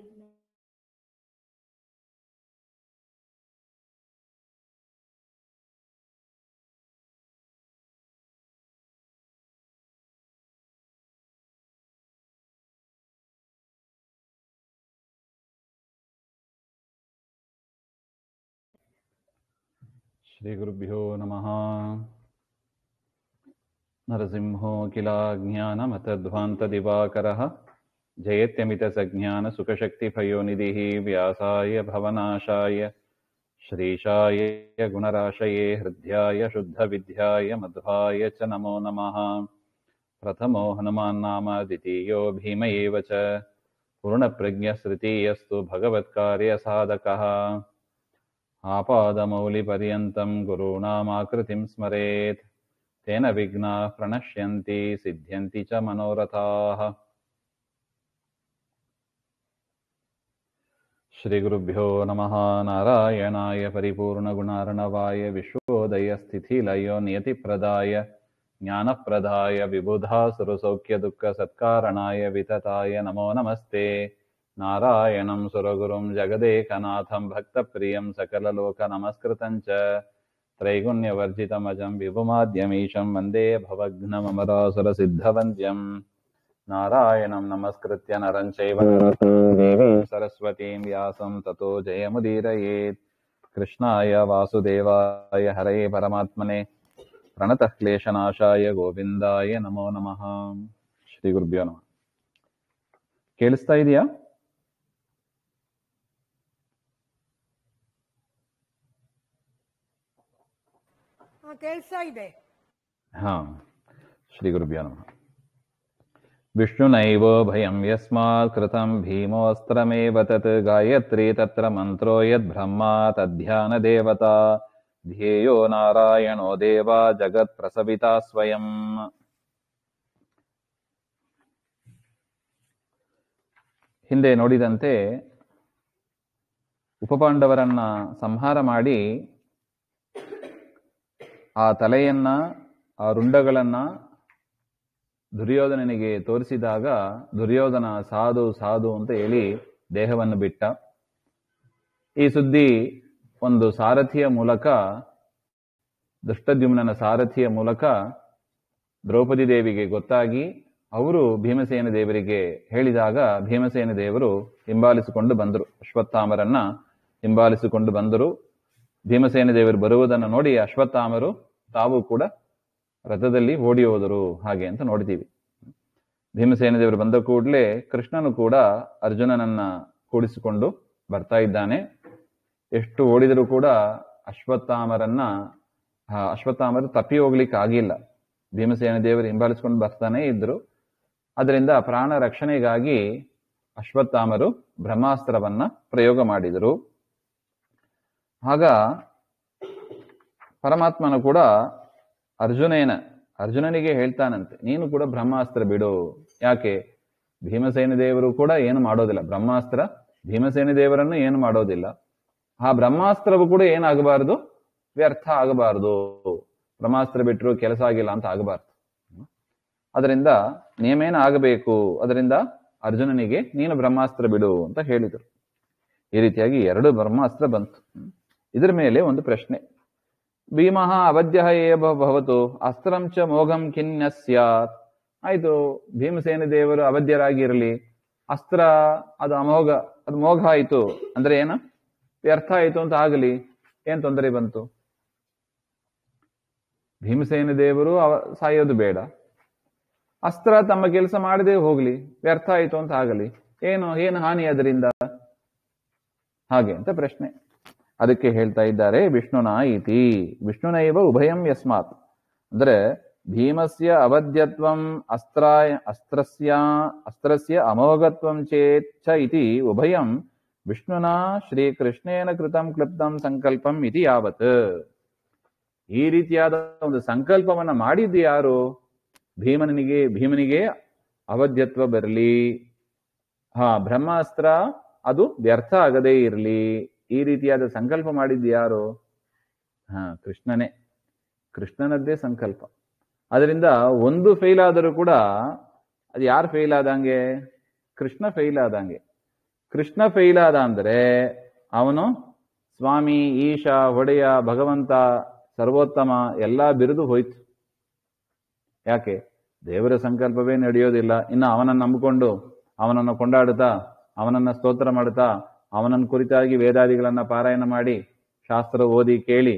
ಶ್ರೀ ಗುರುಭ್ಯೋ ನಮಃ. ನರಸಿಂಹೋ ಕಿಲಾಜ್ಞಾನಮತಧ್ವಾಂತದಿವಾಕರಃ ಜಯತ್ಯಮಿತಸಜ್ಞಾನಸುಖಶಕ್ತಿಭಯೋನಿಧಿಃ ವ್ಯಾಸಾಯ ಭವನಾಶಾಯ ಶ್ರೀಶಾಯ ಗುಣರಾಶಯೇ ಹೃದ್ಯಾಯ ಶುದ್ಧವಿದ್ಯಾಯ ಮಧ್ವಾಯ ಚ ನಮೋ ನಮಃ. ಪ್ರಥಮೋ ಹನುಮಾನ್ನಾಮ ದ್ವಿತೀಯೋ ಭೀಮ ಏವ ಚ ಪೂರ್ಣಪ್ರಜ್ಞಸ್ತೃತೀಯಸ್ತು ಭಗವತ್ಕಾರ್ಯಸಾಧಕಃ. ಆಪಾದಮೌಲಿಪರ್ಯಂತಂ ಗುರುಣಾಮಾಕೃತಿಂ ಸ್ಮರೇತ್ ತೇನ ವಿಘ್ನಾಃ ಪ್ರಣಶ್ಯಂತಿ ಸಿದ್ಧ್ಯಂತಿ ಚ ಮನೋರಥಾಃ. ಶ್ರೀಗುರುಭ್ಯೋ ನಮಃ. ನಾರಾಯಣಾಯ ಪರಿಪೂರ್ಣಗುಣಾರ್ಣವಾಯ ವಿಶ್ವೋದಯಸ್ಥಿತಿಲಯೋ ನಿಯತಿಪ್ರದಾಯ ಜ್ಞಾನಪ್ರದಾಯ ವಿಬುಧಾಸುರಸೌಖ್ಯದುಃಖಸತ್ಕಾರಣಾಯ ವಿತತಾಯ ನಮೋ ನಮಸ್ತೆ. ನಾರಾಯಣಂ ಸುರಗುರುಂ ಜಗದೇಕನಾಥಂ ಭಕ್ತಪ್ರಿಯಂ ಸಕಲಲೋಕನಮಸ್ಕೃತಂ ಚ ತ್ರೈಗುಣ್ಯವರ್ಜಿತಮಜಂ ವಿಭುಮಾದ್ಯಮೀಶಂ ವಂದೇ ಭವಘ್ನಮಮರಾಸುರಸಿದ್ಧವಂದ್ಯಂ. ನಾರಾಯಣಂ ನಮಸ್ಕೃತ್ಯ ನರಂ ಚೈವ ನರೋತ್ತಮಂ ದೇವೀಂ ಸರಸ್ವತೀಂ ವ್ಯಾಸಂ ತತೋ ಜಯಮುದೀರಯೇತ್. ಕೃಷ್ಣಾಯ ವಾಸುದೇವಾಯ ಹರಯೇ ಪರಮಾತ್ಮನೆ ಪ್ರಣತಃ ಕ್ಲೇಶನಾಶಾಯ ಗೋವಿಂದಾಯ ನಮೋ ನಮಃ. ಶ್ರೀ ಗುರುಭ್ಯೋ ನಮಃ. ಕೇಳಿಸ್ತಾ ಇದೆಯಾ? ಕೇಳಿಸ್ತಾ ಇದೆ. ಹಾ. ಶ್ರೀ ಗುರುಭ್ಯೋ ನಮಃ. ವಿಷ್ಣುನೈವೋ ಭಯಂ ಯಸ್ಮಾತ್ ಕೃತಂ ಭೀಮೋಸ್ತ್ರಮೇವ ತತ್ ಗಾಯತ್ರಿ ತತ್ರ ಮಂತ್ರೋ ಯದ್ಬ್ರಹ್ಮಾ ತದ್ಧ್ಯಾನ ದೇವತಾ ಧ್ಯೇಯೋ ನಾರಾಯಣೋ ದೇವ ಜಗತ್ ಪ್ರಸವಿತಾ ಸ್ವಯಂ. ಹಿಂದೆ ನೋಡಿದಂತೆ ಉಪಪಾಂಡವರನ್ನ ಸಂಹಾರ ಮಾಡಿ ಆ ತಲೆಯನ್ನ, ಆ ರುಂಡಗಳನ್ನ ದುರ್ಯೋಧನನಿಗೆ ತೋರಿಸಿದಾಗ ದುರ್ಯೋಧನ ಸಾಧು ಸಾಧು ಅಂತ ಹೇಳಿ ದೇಹವನ್ನು ಬಿಟ್ಟ. ಈ ಸುದ್ದಿ ಒಂದು ಸಾರಥಿಯ ಮೂಲಕ, ದುಷ್ಟದ್ಯುಮ್ನನ ಸಾರಥಿಯ ಮೂಲಕ ದ್ರೌಪದಿ ದೇವಿಗೆ ಗೊತ್ತಾಗಿ ಅವರು ಭೀಮಸೇನ ದೇವರಿಗೆ ಹೇಳಿದಾಗ ಭೀಮಸೇನ ದೇವರು ಹಿಂಬಾಲಿಸಿಕೊಂಡು ಬಂದರು. ಅಶ್ವತ್ಥಾಮರನ್ನ ಹಿಂಬಾಲಿಸಿಕೊಂಡು ಬಂದರು. ಭೀಮಸೇನ ದೇವರು ಬರುವುದನ್ನು ನೋಡಿ ಅಶ್ವತ್ಥಾಮರು ತಾವು ಕೂಡ ರಥದಲ್ಲಿ ಓಡಿ ಹೋದರು. ಹಾಗೆ ಅಂತ ನೋಡ್ತೀವಿ. ಭೀಮಸೇನ ದೇವರು ಬಂದ ಕೂಡಲೇ ಕೃಷ್ಣನು ಕೂಡ ಅರ್ಜುನನನ್ನ ಕೂಡಿಸಿಕೊಂಡು ಬರ್ತಾ ಇದ್ದಾನೆ. ಎಷ್ಟು ಓಡಿದರೂ ಕೂಡ ಅಶ್ವತ್ಥಾಮರು ತಪ್ಪಿ ಹೋಗ್ಲಿಕ್ಕೆ ಆಗಿಲ್ಲ. ಭೀಮಸೇನ ದೇವರು ಹಿಂಬಾಲಿಸಿಕೊಂಡು ಬರ್ತಾನೆ ಇದ್ರು. ಅದರಿಂದ ಪ್ರಾಣ ರಕ್ಷಣೆಗಾಗಿ ಅಶ್ವತ್ಥಾಮರು ಬ್ರಹ್ಮಾಸ್ತ್ರವನ್ನ ಪ್ರಯೋಗ ಮಾಡಿದರು. ಆಗ ಪರಮಾತ್ಮನು ಕೂಡ ಅರ್ಜುನನಿಗೆ ಹೇಳ್ತಾನಂತೆ, ನೀನು ಕೂಡ ಬ್ರಹ್ಮಾಸ್ತ್ರ ಬಿಡು. ಯಾಕೆ? ಭೀಮಸೇನ ದೇವರು ಕೂಡ ಏನು ಮಾಡೋದಿಲ್ಲ. ಬ್ರಹ್ಮಾಸ್ತ್ರ ಭೀಮಸೇನ ದೇವರನ್ನು ಏನು ಮಾಡೋದಿಲ್ಲ. ಆ ಬ್ರಹ್ಮಾಸ್ತ್ರವು ಕೂಡ ಏನಾಗಬಾರದು, ವ್ಯರ್ಥ ಆಗಬಾರದು. ಬ್ರಹ್ಮಾಸ್ತ್ರ ಬಿಟ್ಟರು ಕೆಲಸ ಆಗಿಲ್ಲ ಅಂತ ಆಗಬಾರ್ದು. ಅದರಿಂದ ನಿಯಮೇನ ಆಗಬೇಕು. ಅದರಿಂದ ಅರ್ಜುನನಿಗೆ ನೀನು ಬ್ರಹ್ಮಾಸ್ತ್ರ ಬಿಡು ಅಂತ ಹೇಳಿದರು. ಈ ರೀತಿಯಾಗಿ 2 ಬ್ರಹ್ಮಾಸ್ತ್ರ ಬಂತು. ಇದರ ಮೇಲೆ ಒಂದು ಪ್ರಶ್ನೆ. ಭೀಮಃ ಅವಧ್ಯ ಏವ ಭವತು ಅಸ್ತ್ರಂ ಚ ಮೋಘಂ ಖಿನ್ನ ಸ್ಯಾತ್. ಆಯ್ತು, ಭೀಮಸೇನ ದೇವರು ಅವಧ್ಯರಾಗಿ ಇರಲಿ, ಅಸ್ತ್ರ ಅದು ಅಮೋಘ, ಅದು ಮೋಘ ಆಯಿತು ಅಂದ್ರೆ ಏನು, ವ್ಯರ್ಥ ಆಯಿತು ಅಂತ ಆಗಲಿ, ಏನ್ ತೊಂದರೆ ಬಂತು? ಭೀಮಸೇನ ದೇವರು ಸಾಯೋದು ಬೇಡ, ಅಸ್ತ್ರ ತಮ್ಮ ಕೆಲಸ ಮಾಡದೆ ಹೋಗ್ಲಿ, ವ್ಯರ್ಥ ಆಯಿತು ಅಂತ ಆಗಲಿ, ಏನು ಹಾನಿ ಅದರಿಂದ? ಹಾಗೆ ಅಂತ ಪ್ರಶ್ನೆ. ಅದಕ್ಕೆ ಹೇಳ್ತಾ ಇದ್ದಾರೆ ವಿಷ್ಣುನ ಇತಿ ವಿಷ್ಣುನೈವ ಉಭಯಂ ಯಸ್ಮಾತ್. ಅಂದ್ರೆ ಭೀಮಸ್ಯ ಅವಧ್ಯತ್ವಂ ಅಸ್ತ್ರಸ್ಯ ಅಮೋಘತ್ವಂ ಚೇಚ್ಛ ಇತಿ ಉಭಯಂ ವಿಷ್ಣುನ ಶ್ರೀಕೃಷ್ಣೇನ ಕೃತಂ ಕ್ಲುಪ್ತಂ ಸಂಕಲ್ಪಂ ಇತಿ ಯಾವತ್. ಈ ರೀತಿಯಾದ ಒಂದು ಸಂಕಲ್ಪವನ್ನ ಮಾಡಿದ್ದು ಯಾರು? ಭೀಮನಿಗೆ ಅವಧ್ಯತ್ವ ಬರಲಿ, ಬ್ರಹ್ಮಾಸ್ತ್ರ ಅದು ವ್ಯರ್ಥ ಆಗದೇ ಇರಲಿ, ಈ ರೀತಿಯಾದ ಸಂಕಲ್ಪ ಮಾಡಿದ್ದು ಯಾರು? ಕೃಷ್ಣನೇ. ಕೃಷ್ಣನದ್ದೇ ಸಂಕಲ್ಪ. ಅದರಿಂದ ಒಂದು ಫೇಲ್ ಆದರೂ ಕೂಡ ಅದು ಯಾರು ಫೇಲ್ ಆದಂಗೆ? ಕೃಷ್ಣ ಫೇಲ್ ಆದಂಗೆ. ಕೃಷ್ಣ ಫೇಲ್ ಆದ ಅಂದ್ರೆ ಅವನು ಸ್ವಾಮಿ, ಈಶ, ಒಡೆಯ, ಭಗವಂತ, ಸರ್ವೋತ್ತಮ ಎಲ್ಲಾ ಬಿರುದು ಹೋಯ್ತು. ಯಾಕೆ? ದೇವರ ಸಂಕಲ್ಪವೇ ನಡೆಯೋದಿಲ್ಲ. ಇನ್ನು ಅವನನ್ನು ನಂಬಿಕೊಂಡು ಅವನನ್ನು ಕೊಂಡಾಡುತ್ತಾ, ಅವನನ್ನ ಸ್ತೋತ್ರ ಮಾಡುತ್ತಾ, ಅವನನ್ನು ಕುರಿತಾಗಿ ವೇದಾದಿಗಳನ್ನ ಪಾರಾಯಣ ಮಾಡಿ, ಶಾಸ್ತ್ರ ಓದಿ ಕೇಳಿ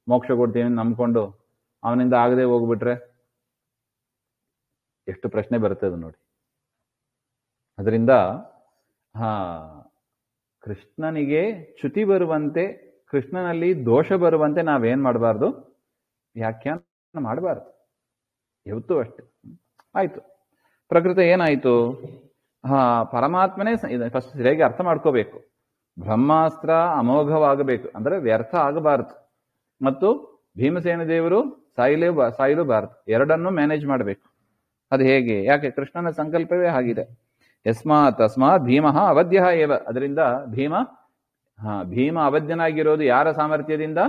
ಮೋಕ್ಷ ಕೊಡ್ತೀವಿ ನಂಬ್ಕೊಂಡು ಅವನಿಂದ ಆಗದೆ ಹೋಗ್ಬಿಟ್ರೆ ಎಷ್ಟು ಪ್ರಶ್ನೆ ಬರ್ತದೆ ನೋಡಿ. ಅದರಿಂದ ಕೃಷ್ಣನಿಗೆ ಚ್ಯುತಿ ಬರುವಂತೆ, ಕೃಷ್ಣನಲ್ಲಿ ದೋಷ ಬರುವಂತೆ ನಾವೇನ್ ಮಾಡಬಾರ್ದು? ವ್ಯಾಖ್ಯಾನ ಮಾಡಬಾರ್ದು. ಯಾವತ್ತೂ ಅಷ್ಟೆ. ಆಯ್ತು, ಪ್ರಕೃತಿ ಏನಾಯ್ತು? ಪರಮಾತ್ಮನೇ ಫಸ್ಟ್ ಸರಿಯಾಗಿ ಅರ್ಥ ಮಾಡ್ಕೋಬೇಕು. ಬ್ರಹ್ಮಾಸ್ತ್ರ ಅಮೋಘವಾಗಬೇಕು ಅಂದ್ರೆ ವ್ಯರ್ಥ ಆಗಬಾರದು, ಮತ್ತು ಭೀಮಸೇನ ದೇವರು ಸಾಯಲೂಬಾರದು. ಎರಡನ್ನೂ ಮ್ಯಾನೇಜ್ ಮಾಡಬೇಕು. ಅದು ಹೇಗೆ? ಯಾಕೆ? ಕೃಷ್ಣನ ಸಂಕಲ್ಪವೇ ಆಗಿದೆ. ತಸ್ಮಾತ್ ಭೀಮ ಅವಧ್ಯ ಏವ. ಅದರಿಂದ ಭೀಮ ಅವಧ್ಯನಾಗಿರೋದು ಯಾರ ಸಾಮರ್ಥ್ಯದಿಂದ?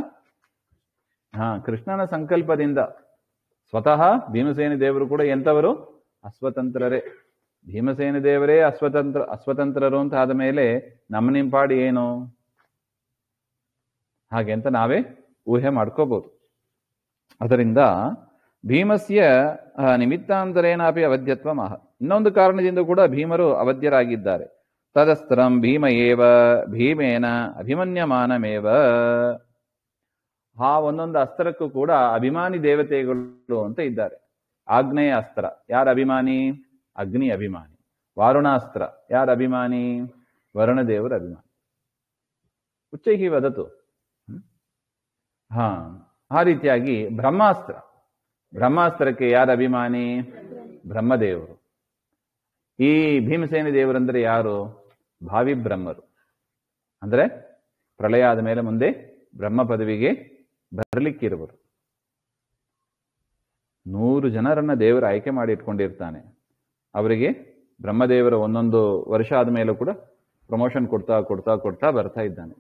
ಕೃಷ್ಣನ ಸಂಕಲ್ಪದಿಂದ. ಸ್ವತಃ ಭೀಮಸೇನ ದೇವರು ಕೂಡ ಎಂಥವರು? ಅಸ್ವತಂತ್ರರೇ. ಭೀಮಸೇನ ದೇವರೇ ಅಸ್ವತಂತ್ರರು ಅಂತ ಆದ ಮೇಲೆ ನಮ್ಮ ನಿಂಪಾಡಿ ಏನು? ಹಾಗೆ ಅಂತ ನಾವೇ ಊಹೆ ಮಾಡ್ಕೋಬಹುದು. ಅದರಿಂದ ಭೀಮಸ್ಯ ನಿಮಿತ್ತಾಂತರೇನಾಪಿ ಅವಧ್ಯತ್ವ ಮಹ. ಇನ್ನೊಂದು ಕಾರಣದಿಂದ ಕೂಡ ಭೀಮರು ಅವಧ್ಯರಾಗಿದ್ದಾರೆ. ತದಸ್ತ್ರಂ ಭೀಮ ಏವ ಭೀಮೇನ ಅಭಿಮನ್ಯಮಾನಮೇವ. ಒಂದೊಂದು ಅಸ್ತ್ರಕ್ಕೂ ಕೂಡ ಅಭಿಮಾನಿ ದೇವತೆಗಳು ಅಂತ ಇದ್ದಾರೆ. ಆಗ್ನೇಯ ಅಸ್ತ್ರ ಯಾರ ಅಭಿಮಾನಿ? ಅಗ್ನಿ ಅಭಿಮಾನಿ. ವಾರುಣಾಸ್ತ್ರ ಯಾರ ಅಭಿಮಾನಿ? ವರುಣದೇವರ ಅಭಿಮಾನಿ. ಉಚ್ಚೈಹಿ ವದತು. ಆ ರೀತಿಯಾಗಿ ಬ್ರಹ್ಮಾಸ್ತ್ರಕ್ಕೆ ಯಾರ ಅಭಿಮಾನಿ? ಬ್ರಹ್ಮದೇವರು. ಈ ಭೀಮಸೇನ ದೇವರಂದ್ರೆ ಯಾರು? ಭಾವಿ ಬ್ರಹ್ಮರು. ಅಂದ್ರೆ ಪ್ರಳಯ ಆದ ಮೇಲೆ ಮುಂದೆ ಬ್ರಹ್ಮ ಪದವಿಗೆ ಬರಲಿಕ್ಕಿರುವರು. 100 ಜನರನ್ನ ದೇವರು ಆಯ್ಕೆ ಮಾಡಿ ಇಟ್ಕೊಂಡಿರ್ತಾನೆ. ಅವರಿಗೆ ಬ್ರಹ್ಮದೇವರ ಒಂದೊಂದು ವರ್ಷ ಆದ ಮೇಲೂ ಕೂಡ ಪ್ರಮೋಷನ್ ಕೊಡ್ತಾ ಬರ್ತಾ ಇದ್ದಾನೆ.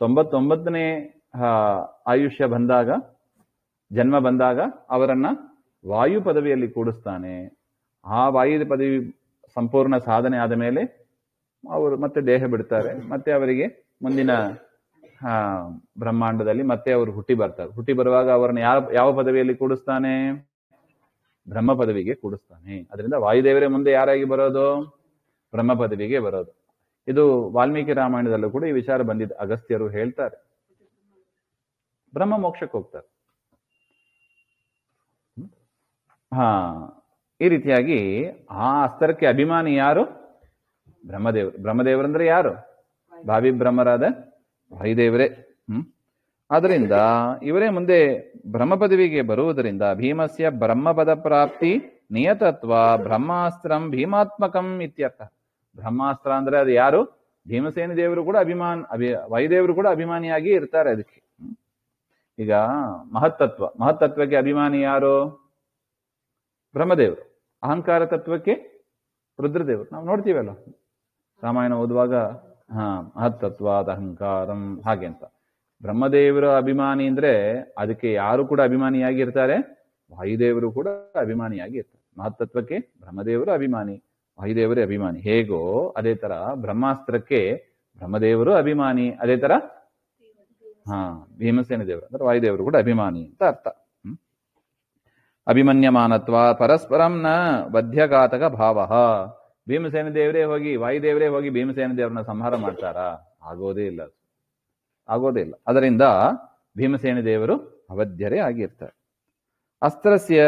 99ನೇ ಆಯುಷ್ಯ ಬಂದಾಗ, ಜನ್ಮ ಬಂದಾಗ ಅವರನ್ನ ವಾಯು ಪದವಿಯಲ್ಲಿ ಕೂಡಿಸ್ತಾನೆ. ಆ ವಾಯು ಪದವಿ ಸಂಪೂರ್ಣ ಸಾಧನೆ ಆದ ಮೇಲೆ ಅವರು ಮತ್ತೆ ದೇಹ ಬಿಡ್ತಾರೆ. ಮತ್ತೆ ಅವರಿಗೆ ಮುಂದಿನ ಬ್ರಹ್ಮಾಂಡದಲ್ಲಿ ಮತ್ತೆ ಅವರು ಹುಟ್ಟಿ ಬರ್ತಾರೆ. ಹುಟ್ಟಿ ಬರುವಾಗ ಅವರನ್ನು ಯಾವ ಪದವಿಯಲ್ಲಿ ಕೂಡಿಸ್ತಾನೆ? ಬ್ರಹ್ಮ ಪದವಿಗೆ ಕೂಡಿಸ್ತಾನೆ. ಅದರಿಂದ ವಾಯುದೇವರೇ ಮುಂದೆ ಯಾರಾಗಿ ಬರೋದು? ಬ್ರಹ್ಮ ಪದವಿಗೆ ಬರೋದು. ಇದು ವಾಲ್ಮೀಕಿ ರಾಮಾಯಣದಲ್ಲೂ ಕೂಡ ಈ ವಿಚಾರ ಬಂದಿದೆ. ಅಗಸ್ತ್ಯರು ಹೇಳ್ತಾರೆ, ಬ್ರಹ್ಮ ಮೋಕ್ಷಕ್ಕೆ ಹೋಗ್ತಾರೆ. ಈ ರೀತಿಯಾಗಿ ಆ ಅಸ್ತ್ರಕ್ಕೆ ಅಭಿಮಾನಿ ಯಾರು? ಬ್ರಹ್ಮದೇವರು. ಬ್ರಹ್ಮದೇವರಂದ್ರೆ ಯಾರು? ಭಾವಿ ಬ್ರಹ್ಮರಾದ ವಾಯುದೇವರೇ. ಆದ್ದರಿಂದ ಇವರೇ ಮುಂದೆ ಬ್ರಹ್ಮ ಪದವಿಗೆ ಬರುವುದರಿಂದ ಭೀಮಸ್ಯ ಬ್ರಹ್ಮಪದ ಪ್ರಾಪ್ತಿ ನಿಯತತ್ವ ಬ್ರಹ್ಮಾಸ್ತ್ರಂ ಭೀಮಾತ್ಮಕಂ ಇತ್ಯರ್ಥ. ಬ್ರಹ್ಮಾಸ್ತ್ರ ಅಂದ್ರೆ ಅದು ಯಾರು? ಭೀಮಸೇನ ದೇವರು ಕೂಡ ವಾಯುದೇವರು ಕೂಡ ಅಭಿಮಾನಿಯಾಗಿ ಇರ್ತಾರೆ ಅದಕ್ಕೆ. ಈಗ ಮಹತ್ತತ್ವಕ್ಕೆ ಅಭಿಮಾನಿ ಯಾರು? ಬ್ರಹ್ಮದೇವರು. ಅಹಂಕಾರ ತತ್ವಕ್ಕೆ ರುದ್ರದೇವರು. ನಾವು ನೋಡ್ತೀವಲ್ಲ ರಾಮಾಯಣ ಓದುವಾಗ ಮಹತ್ತತ್ವಾದ ಅಹಂಕಾರಂ ಹಾಗೆ ಅಂತ. ಬ್ರಹ್ಮದೇವರ ಅಭಿಮಾನಿ ಅಂದ್ರೆ ಅದಕ್ಕೆ ಯಾರು ಕೂಡ ಅಭಿಮಾನಿಯಾಗಿರ್ತಾರೆ? ವಾಯುದೇವರು ಕೂಡ ಅಭಿಮಾನಿಯಾಗಿ ಇರ್ತಾರೆ. ಮಹತ್ತತ್ವಕ್ಕೆ ಬ್ರಹ್ಮದೇವರು ಅಭಿಮಾನಿ, ವಾಯುದೇವರೇ ಅಭಿಮಾನಿ. ಹೇಗೋ ಅದೇ ತರ ಬ್ರಹ್ಮಾಸ್ತ್ರಕ್ಕೆ ಬ್ರಹ್ಮದೇವರು ಅಭಿಮಾನಿ, ಅದೇ ತರ ಭೀಮಸೇನ ದೇವರು ಅಂದ್ರೆ ವಾಯುದೇವರು ಕೂಡ ಅಭಿಮಾನಿ ಅಂತ ಅರ್ಥ. ಅಭಿಮನ್ಯಮಾನತ್ವ ಪರಸ್ಪರಂ ನ ಬದ್ಧಘಾತಕ ಭಾವ. ಭೀಮಸೇನ ದೇವರೇ ಹೋಗಿ ವಾಯುದೇವರೇ ಹೋಗಿ ಭೀಮಸೇನ ದೇವರನ್ನ ಸಂಹಾರ ಮಾಡ್ತಾರಾ? ಆಗೋದೇ ಇಲ್ಲ. ಅದರಿಂದ ಭೀಮಸೇನ ದೇವರು ಅವಧ್ಯರೇ ಆಗಿರ್ತಾರೆ. ಅಸ್ತ್ರಸ್ಯ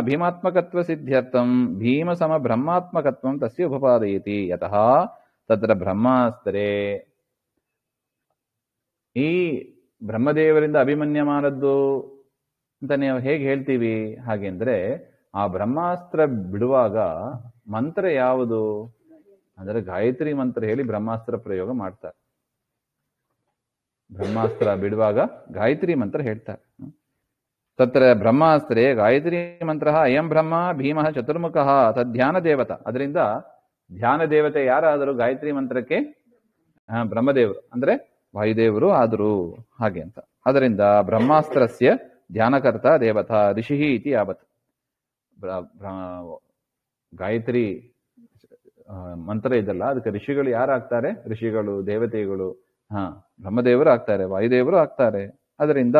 ಭೀಮಾತ್ಮಕತ್ವ ಸಿದ್ಧ್ಯರ್ಥಂ ಭೀಮ ಸಮ ಬ್ರಹ್ಮಾತ್ಮಕತ್ವಂ ತಸ್ಯ ಉಪಪಾದಯತಿ. ಯತಃ ತತ್ರ ಬ್ರಹ್ಮಾಸ್ತ್ರೇ. ಈ ಬ್ರಹ್ಮದೇವರಿಂದ ಅಭಿಮನ್ಯಮಾನದ್ದು ಅಂತ ನೀವು ಹೇಗೆ ಹೇಳ್ತೀವಿ? ಹಾಗೆಂದ್ರೆ ಆ ಬ್ರಹ್ಮಾಸ್ತ್ರ ಬಿಡುವಾಗ ಮಂತ್ರ ಯಾವುದು ಅಂದ್ರೆ ಗಾಯತ್ರಿ ಮಂತ್ರ ಹೇಳಿ ಬ್ರಹ್ಮಾಸ್ತ್ರ ಪ್ರಯೋಗ ಮಾಡ್ತಾರೆ. ಬ್ರಹ್ಮಾಸ್ತ್ರ ಬಿಡುವಾಗ ಗಾಯತ್ರಿ ಮಂತ್ರ ಹೇಳ್ತಾರೆ. ತತ್ರ ಬ್ರಹ್ಮಾಸ್ತ್ರೇ ಗಾಯತ್ರಿ ಮಂತ್ರ ಅಯಂ ಬ್ರಹ್ಮ ಭೀಮ ಚತುರ್ಮುಖ ತದ್ಧ್ಯಾನ ದೇವತಾ. ಅದರಿಂದ ಧ್ಯಾನ ದೇವತೆ ಯಾರಾದರೂ ಗಾಯತ್ರಿ ಮಂತ್ರಕ್ಕೆ ಬ್ರಹ್ಮದೇವರು ಅಂದ್ರೆ ವಾಯುದೇವರು ಆದರು ಹಾಗೆ ಅಂತ. ಅದರಿಂದ ಬ್ರಹ್ಮಾಸ್ತ್ರಸ್ಯ ಧ್ಯಾನಕರ್ತ ದೇವತಾ ಋಷಿ ಇತಿ ಯಾವತ್. ಗಾಯತ್ರಿ ಮಂತ್ರ ಇದಲ್ಲ, ಅದಕ್ಕೆ ಋಷಿಗಳು ಯಾರು ಆಗ್ತಾರೆ? ಋಷಿಗಳು, ದೇವತೆಗಳು, ಬ್ರಹ್ಮದೇವರು ಆಗ್ತಾರೆ, ವಾಯುದೇವರು ಆಗ್ತಾರೆ. ಅದರಿಂದ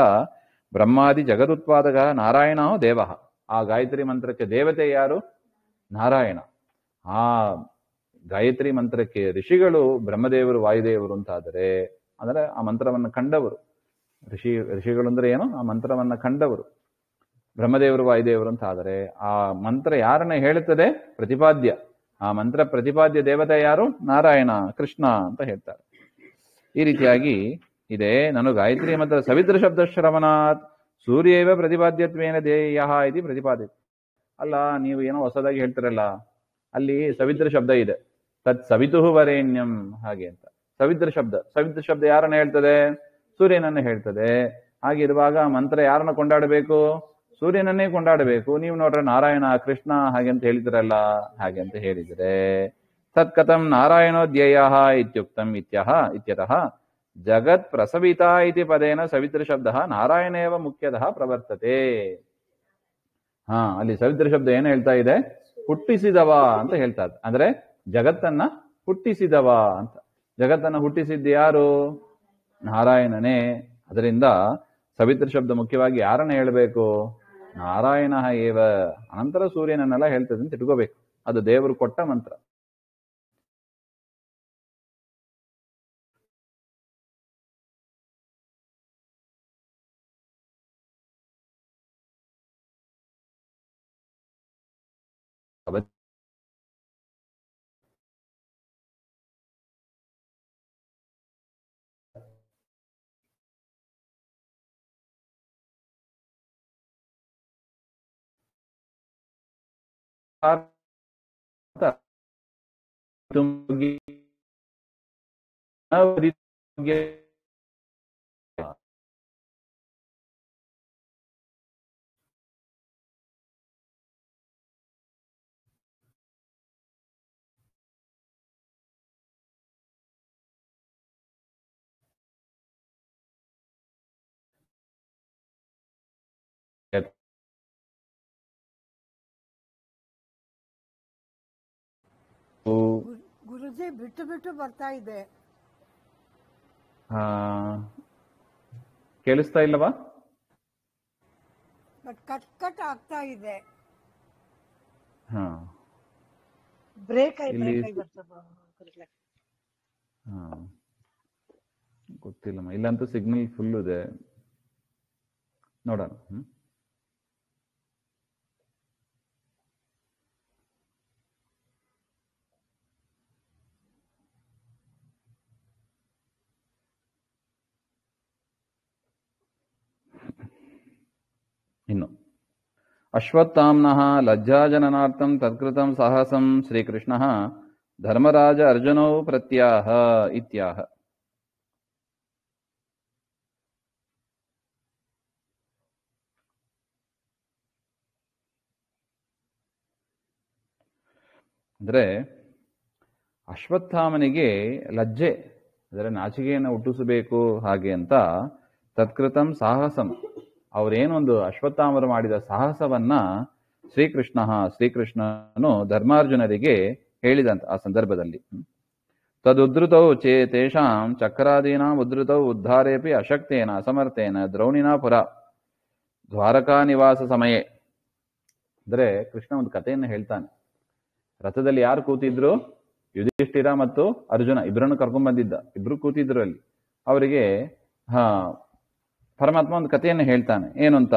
ಬ್ರಹ್ಮಾದಿ ಜಗದುತ್ಪಾದಕ ನಾರಾಯಣ ದೇವ. ಆ ಗಾಯತ್ರಿ ಮಂತ್ರಕ್ಕೆ ದೇವತೆ ಯಾರು? ನಾರಾಯಣ. ಆ ಗಾಯತ್ರಿ ಮಂತ್ರಕ್ಕೆ ಋಷಿಗಳು ಬ್ರಹ್ಮದೇವರು, ವಾಯುದೇವರು ಅಂತಾದರೆ, ಅಂದರೆ ಆ ಮಂತ್ರವನ್ನು ಕಂಡವರು. ಋಷಿಗಳು ಅಂದ್ರೆ ಏನು? ಆ ಮಂತ್ರವನ್ನ ಕಂಡವರು. ಬ್ರಹ್ಮದೇವರು, ವಾಯುದೇವರು ಅಂತ ಆದರೆ ಆ ಮಂತ್ರ ಯಾರನ್ನ ಹೇಳುತ್ತದೆ? ಪ್ರತಿಪಾದ್ಯ. ಆ ಮಂತ್ರ ಪ್ರತಿಪಾದ್ಯ ದೇವತೆ ಯಾರು? ನಾರಾಯಣ, ಕೃಷ್ಣ ಅಂತ ಹೇಳ್ತಾರೆ. ಈ ರೀತಿಯಾಗಿ ಇದೆ. ನಾನು ಗಾಯತ್ರಿ ಮಂತ್ರ ಸವಿತ್ರ ಶಬ್ದ ಶ್ರವಣಾತ್ ಸೂರ್ಯೇವ ಪ್ರತಿಪಾದ್ಯತ್ವೇನ ಧ್ಯೇಯ ಇತಿ ಪ್ರತಿಪಾದ್ಯ. ಅಲ್ಲ, ನೀವು ಏನೋ ಹೊಸದಾಗಿ ಹೇಳ್ತಿರಲ್ಲ, ಅಲ್ಲಿ ಸವಿತ್ರ ಶಬ್ದ ಇದೆ, ತತ್ ಸವಿತುಹು ವರೇಣ್ಯಂ ಹಾಗೆ ಅಂತ. ಸವಿತ್ರ ಶಬ್ದ ಯಾರನ್ನ ಹೇಳ್ತದೆ? ಸೂರ್ಯನನ್ನ ಹೇಳ್ತದೆ. ಹಾಗಿರುವಾಗ ಮಂತ್ರ ಯಾರನ್ನ ಕೊಂಡಾಡಬೇಕು? ಸೂರ್ಯನನ್ನೇ ಕೊಂಡಾಡಬೇಕು. ನೀವು ನೋಡ್ರೆ ನಾರಾಯಣ, ಕೃಷ್ಣ ಹಾಗೆ ಅಂತ ಹೇಳಿದ್ರಲ್ಲ, ಹಾಗೆ ಅಂತ ಹೇಳಿದ್ರೆ ತತ್ಕಥಂ ನಾರಾಯಣೋ ಧ್ಯೇಯ ಇತ್ಯುಕ್ತಂ ಇತ್ಯತಃ ಜಗತ್ ಪ್ರಸವಿತ ಇತಿ ಪದೇನ ಸವಿತ್ರ ಶಬ್ದ ನಾರಾಯಣೇವ ಮುಖ್ಯತಃ ಪ್ರವರ್ತತೆ. ಅಲ್ಲಿ ಸವಿತ್ರ ಶಬ್ದ ಏನು ಹೇಳ್ತಾ ಇದೆ? ಹುಟ್ಟಿಸಿದವ ಅಂತ ಹೇಳ್ತಾ ಇದೆ. ಅಂದ್ರೆ ಜಗತ್ತನ್ನ ಹುಟ್ಟಿಸಿದವ ಅಂತ. ಜಗತ್ತನ್ನ ಹುಟ್ಟಿಸಿದ್ದು ಯಾರು? ನಾರಾಯಣನೇ. ಅದರಿಂದ ಸವಿತ್ರ ಶಬ್ದ ಮುಖ್ಯವಾಗಿ ಯಾರನ್ನ ಹೇಳಬೇಕು? ನಾರಾಯಣ ಏವ. ಅನಂತರ ಸೂರ್ಯನನ್ನೆಲ್ಲ ಹೇಳ್ತದೆ ಅಂತ ಇಟ್ಕೋಬೇಕು. ಅದು ದೇವರು ಕೊಟ್ಟ ಮಂತ್ರ. ಗುರುಜಿ ಬಿಟ್ಟು ಬಿಟ್ಟು ಬರ್ತಾ ಇದೆ. ಕೇಳಿಸ್ತಾ ಇಲ್ಲವಾ? ಬಟ್ ಕಟ್ ಕಟ್ ಆಗ್ತಾ ಇದೆ. ಬ್ರೇಕ್ ಗೊತ್ತಿಲ್ಲಮ್ಮ. ಇಲ್ಲಂತೂ ಸಿಗ್ನಲ್ ಫುಲ್ ಇದೆ, ನೋಡೋಣ. ಇನ್ನು ಅಶ್ವತ್ಥಾಮ್ನಃ ಲಜ್ಜಾಜನನಾರ್ಥಂ ತತ್ಕೃತಂ ಸಾಹಸಂ ಶ್ರೀಕೃಷ್ಣಃ ಧರ್ಮರಾಜ ಅರ್ಜುನೌ ಪ್ರತ್ಯಾಹ ಇತ್ಯಾಹ. ಅಂದ್ರೆ ಅಶ್ವತ್ಥಾಮನಿಗೆ ಲಜ್ಜೆ, ಅಂದರೆ ನಾಚಿಕೆಯನ್ನು ಹುಟ್ಟಿಸಬೇಕು ಹಾಗೆ ಅಂತ ತತ್ಕೃತಂ ಸಾಹಸಂ, ಅವರೇನೊಂದು ಅಶ್ವತ್ಥಾಮರು ಮಾಡಿದ ಸಾಹಸವನ್ನ ಶ್ರೀಕೃಷ್ಣನು ಧರ್ಮಾರ್ಜುನರಿಗೆ ಹೇಳಿದಂತ ಆ ಸಂದರ್ಭದಲ್ಲಿ ತದುದ್ರುತೌ ತೇಷಾಂ ಚಕ್ರಾದೀನಾಂ ಉದ್ರುತೌ ಉದ್ಧಾರೇಪಿ ಅಶಕ್ತೇನ ಅಸಮರ್ಥೇನ ದ್ರೌಣಿನಾ ಪುರ ದ್ವಾರಕಾ ನಿವಾಸ ಸಮಯೇ. ಅಂದ್ರೆ ಕೃಷ್ಣ ಒಂದು ಕಥೆಯನ್ನು ಹೇಳ್ತಾನೆ. ರಥದಲ್ಲಿ ಯಾರು ಕೂತಿದ್ರು? ಯುಧಿಷ್ಠಿರ ಮತ್ತು ಅರ್ಜುನ ಇಬ್ಬರನ್ನು ಕರ್ಕೊಂಡ್ ಬಂದಿದ್ದ. ಇಬ್ರು ಕೂತಿದ್ರು ಅಲ್ಲಿ. ಅವರಿಗೆ ಪರಮಾತ್ಮ ಒಂದು ಕಥೆಯನ್ನು ಹೇಳ್ತಾನೆ. ಏನು ಅಂತ?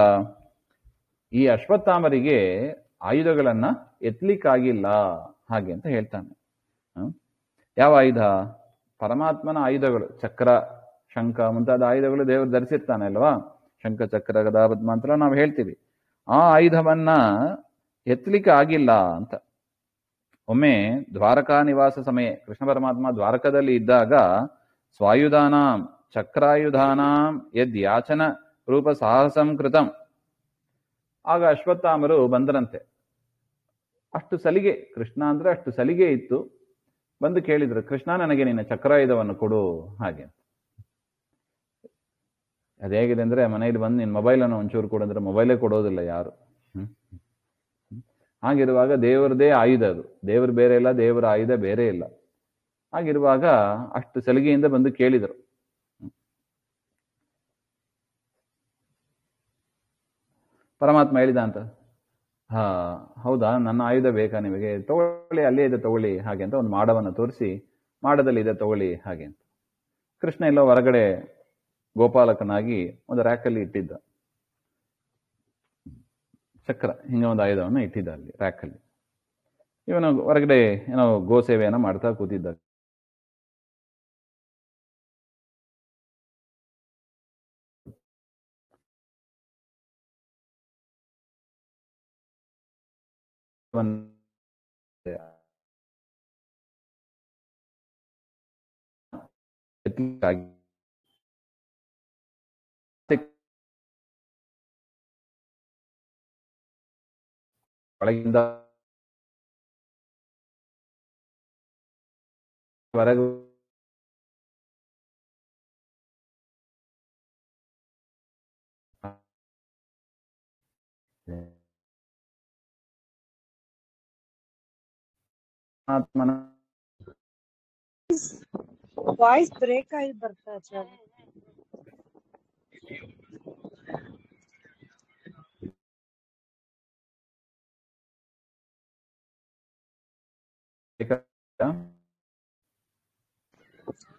ಈ ಅಶ್ವತ್ಥಾಮರಿಗೆ ಆಯುಧಗಳನ್ನ ಎತ್ತಲಿಕ್ಕಾಗಿಲ್ಲ ಹಾಗೆ ಅಂತ ಹೇಳ್ತಾನೆ. ಯಾವ ಆಯುಧ? ಪರಮಾತ್ಮನ ಆಯುಧಗಳು, ಚಕ್ರ, ಶಂಖ ಮುಂತಾದ ಆಯುಧಗಳು ದೇವರು ಧರಿಸಿರ್ತಾನೆ ಅಲ್ವಾ? ಶಂಖ, ಚಕ್ರ, ಗದಾ, ಪದ್ಮ ಅಂತೆಲ್ಲ ನಾವು ಹೇಳ್ತೀವಿ. ಆ ಆಯುಧವನ್ನ ಎತ್ತಲಿಕ್ಕೆ ಆಗಿಲ್ಲ ಅಂತ. ಒಮ್ಮೆ ದ್ವಾರಕಾ ನಿವಾಸ ಸಮಯ, ಕೃಷ್ಣ ಪರಮಾತ್ಮ ದ್ವಾರಕದಲ್ಲಿ ಇದ್ದಾಗ ಸ್ವಾಯುಧಾನಾಂ ಚಕ್ರಾಯುಧಾನಾಂ ಯದ್ ಯಾಚನ ರೂಪ ಸಾಹಸಂ ಕೃತಂ. ಆಗ ಅಶ್ವತ್ಥಾಮರು ಬಂದರಂತೆ. ಅಷ್ಟು ಸಲಿಗೆ, ಕೃಷ್ಣ ಅಂದ್ರೆ ಅಷ್ಟು ಸಲಿಗೆ ಇತ್ತು. ಬಂದು ಕೇಳಿದ್ರು, ಕೃಷ್ಣ ನನಗೆ ನಿನ್ನ ಚಕ್ರಾಯುಧವನ್ನು ಕೊಡು ಹಾಗೆ. ಅದು ಹೇಗಿದೆ ಅಂದ್ರೆ, ಮನೆಯಲ್ಲಿ ಬಂದು ನಿನ್ನ ಮೊಬೈಲನ್ನು ಒಂಚೂರು ಕೊಡು ಅಂದ್ರೆ ಮೊಬೈಲೇ ಕೊಡೋದಿಲ್ಲ ಯಾರು. ಹಾಗಿರುವಾಗ ದೇವರದೇ ಆಯುಧ ಅದು, ದೇವರು ಬೇರೆ ಇಲ್ಲ, ದೇವರ ಆಯುಧ ಬೇರೆ ಇಲ್ಲ. ಹಾಗಿರುವಾಗ ಅಷ್ಟು ಸಲಿಗೆಯಿಂದ ಬಂದು ಕೇಳಿದರು. ಪರಮಾತ್ಮ ಹೇಳಿದ ಅಂತ, ಹೌದಾ, ನನ್ನ ಆಯುಧ ಬೇಕಾ ನಿಮಗೆ, ತಗೊಳ್ಳಿ, ಅಲ್ಲೇ ಇದೆ ತಗೊಳ್ಳಿ ಹಾಗೆ ಅಂತ ಒಂದು ಮಾಡವನ್ನು ತೋರಿಸಿ, ಮಾಡದಲ್ಲಿ ಇದೆ ತಗೊಳ್ಳಿ ಹಾಗೆ ಅಂತ. ಕೃಷ್ಣ ಎಲ್ಲೋ ಹೊರಗಡೆ ಗೋಪಾಲಕನಾಗಿ ಒಂದು ರ್ಯಾಕಲ್ಲಿ ಇಟ್ಟಿದ್ದ, ಚಕ್ರ ಹಿಂಗೆ ಒಂದು ಆಯುಧವನ್ನು ಇಟ್ಟಿದ್ದ ಅಲ್ಲಿ ರ್ಯಾಕಲ್ಲಿ. ಇವನು ಹೊರಗಡೆ ಏನೋ ಗೋ ಸೇವೆಯನ್ನು ಮಾಡ್ತಾ ಕೂತಿದ್ದ. ಒಳಗಿಂದ ಹೊರಗೆ ಆತ್ಮನ ವಾಯ್ಸ್ ಬ್ರೇಕ್ ಆಗಿ ಬರ್ತಾ ಆಚಾರ್ಯ.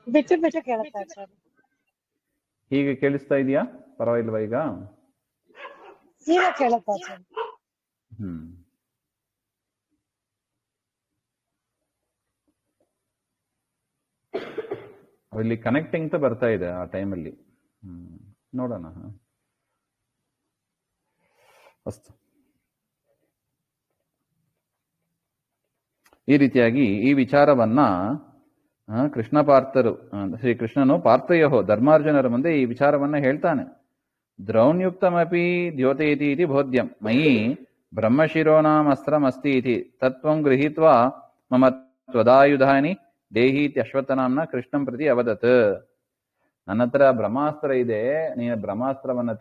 ಬಿಟ್ಟು ಬಿಟ್ಟು ಕೇಳುತ್ತಾ ಆಚಾರ್ಯ. ಹೀಗೆ ಕೇಳಿಸ್ತಾ ಇದೆಯಾ? ಪರವಾಗಿಲ್ವಾ ಈಗ? ಈಗ ಕೇಳುತ್ತಾ ಆಚಾರ್ಯ. ಇಲ್ಲಿ ಕನೆಕ್ಟಿಂಗ್ ಅಂತ ಬರ್ತಾ ಇದೆ ಆ ಟೈಮಲ್ಲಿ. ನೋಡೋಣ. ಅಸ್ತು. ಈ ರೀತಿಯಾಗಿ ಈ ವಿಚಾರವನ್ನ ಕೃಷ್ಣ ಪಾರ್ಥರು, ಶ್ರೀಕೃಷ್ಣನು ಪಾರ್ಥಯೋ ಧರ್ಮಾರ್ಜುನರ ಮುಂದೆ ಈ ವಿಚಾರವನ್ನ ಹೇಳ್ತಾನೆ. ದ್ರೌಣ್ಯುಕ್ತಮಪಿ ದ್ಯೋತಯತಿ ಇತಿ ಬೋಧ್ಯಂ ಮಯಿ ಬ್ರಹ್ಮಶಿರೋನಾಂ ಅಸ್ತ್ರಮಸ್ತಿ ಇತಿ ತತ್ವಂ ಗೃಹೀತ್ವಾ ಮಮ ತ್ವದಾಯುಧಾನಿ ದೇಹೀತಿ ಅಶ್ವತ್ಥನಾಮ್ನ ಕೃಷ್ಣಂ ಪ್ರತಿ ಅವದತ್. ನನ್ನ ಹತ್ರ ಬ್ರಹ್ಮಾಸ್ತ್ರ ಇದೆ, ನೀನು ಬ್ರಹ್ಮಾಸ್ತ್ರವನ್ನ